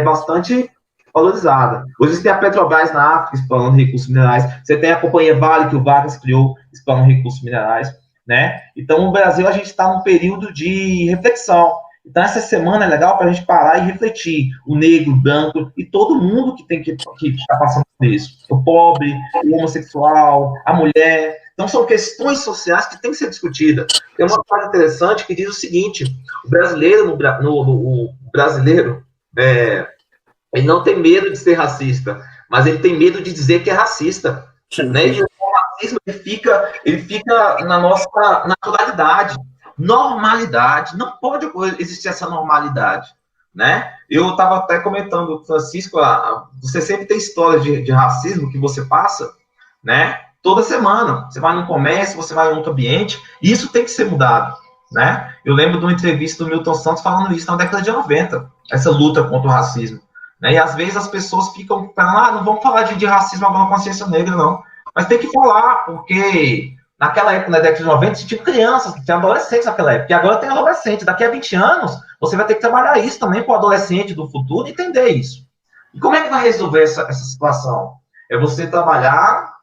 bastante valorizada. Hoje você tem a Petrobras na África explorando recursos minerais, você tem a Companhia Vale, que o Vargas criou, explorando recursos minerais, né? Então, no Brasil, a gente está num período de reflexão. Então, essa semana é legal para a gente parar e refletir. O negro, o branco e todo mundo que está passando por isso. O pobre, o homossexual, a mulher, Então, são questões sociais que têm que ser discutidas. Tem uma frase interessante que diz o seguinte: o brasileiro, o brasileiro, ele não tem medo de ser racista, mas ele tem medo de dizer que é racista. Né? E o racismo ele fica na nossa naturalidade, normalidade. Não pode existir essa normalidade. Né? Eu estava até comentando, Francisco, você sempre tem histórias de racismo que você passa, né? Toda semana. Você vai num comércio, você vai em outro ambiente, e isso tem que ser mudado. Né? Eu lembro de uma entrevista do Milton Santos falando isso na década de 90, essa luta contra o racismo. Né? E às vezes as pessoas ficam falando, não vamos falar de racismo agora na consciência negra, não. Mas tem que falar, porque naquela época, na década de 90, tinha crianças, tinha adolescentes naquela época, e agora tem adolescente. Daqui a 20 anos, você vai ter que trabalhar isso também para o adolescente do futuro entender isso. E como é que vai resolver essa situação? É você trabalhar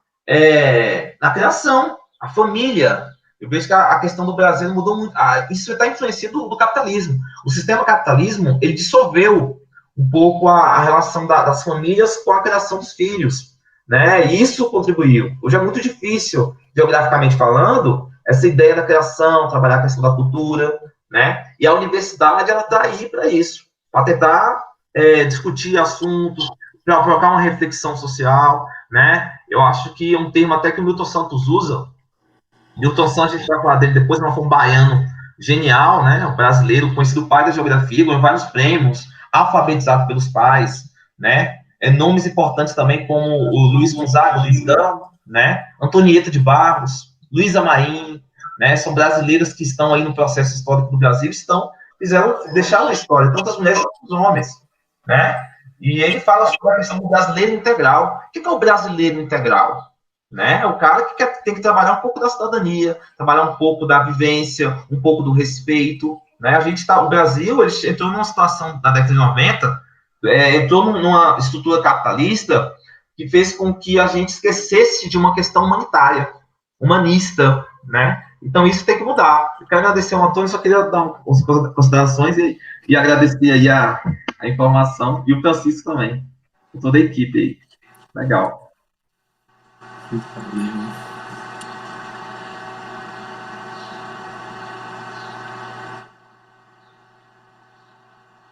na criação, a família. Eu vejo que a questão do Brasil mudou muito. Isso está influenciando do capitalismo. O sistema capitalismo, ele dissolveu um pouco a relação das famílias com a criação dos filhos. Né? E isso contribuiu. Hoje é muito difícil, geograficamente falando, essa ideia da criação, trabalhar a questão da cultura, né? E a universidade, ela está aí para isso, para tentar discutir assuntos, para provocar uma reflexão social, né? Eu acho que é um termo até que o Milton Santos usa. Milton Santos, a gente vai falar dele depois, mas foi um baiano genial, né? Um brasileiro, conhecido pai da geografia, ganhou vários prêmios, alfabetizado pelos pais, né? Nomes importantes também como o Luiz Gonzaga, Luiz Gama, né? Antonieta de Barros, Luísa Marim, né? São brasileiros que estão aí no processo histórico do Brasil, deixaram a história, tanto as mulheres quanto os homens, né? E ele fala sobre a questão do brasileiro integral. O que é o brasileiro integral? Né? É o cara que tem que trabalhar um pouco da cidadania, trabalhar um pouco da vivência, um pouco do respeito, né? O Brasil, ele entrou numa situação na década de 90, entrou numa estrutura capitalista que fez com que a gente esquecesse de uma questão humanitária, humanista, né? Então isso tem que mudar. Eu quero agradecer ao Antônio, só queria dar umas considerações e agradecer aí a informação, e o Francisco também, com toda a equipe aí. Legal.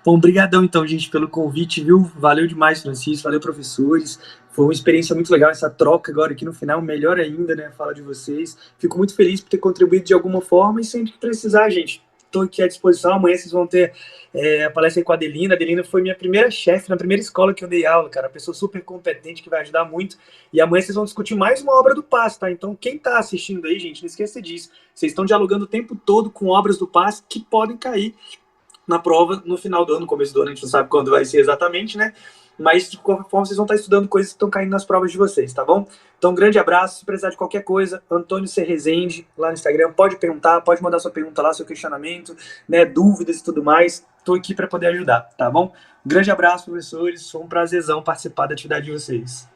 Bom, brigadão então, gente, pelo convite, viu? Valeu demais, Francisco, valeu, professores. Foi uma experiência muito legal, essa troca agora aqui no final, melhor ainda, né? Fala de vocês. Fico muito feliz por ter contribuído de alguma forma e sempre que precisar, gente, estou aqui à disposição. Amanhã vocês vão ter a palestra aí com a Adelina. A Adelina foi minha primeira chefe na primeira escola que eu dei aula, cara. Pessoa super competente que vai ajudar muito. E amanhã vocês vão discutir mais uma obra do Paz, tá? Então, quem tá assistindo aí, gente, não esqueça disso. Vocês estão dialogando o tempo todo com obras do Paz que podem cair na prova no final do ano, no começo do ano, a gente não sabe quando vai ser exatamente, né? Mas, de qualquer forma, vocês vão estar estudando coisas que estão caindo nas provas de vocês, tá bom? Então, um grande abraço. Se precisar de qualquer coisa, Antônio C. Rezende, lá no Instagram, pode perguntar, pode mandar sua pergunta lá, seu questionamento, né, dúvidas e tudo mais. Estou aqui para poder ajudar, tá bom? Um grande abraço, professores. Foi um prazerzão participar da atividade de vocês.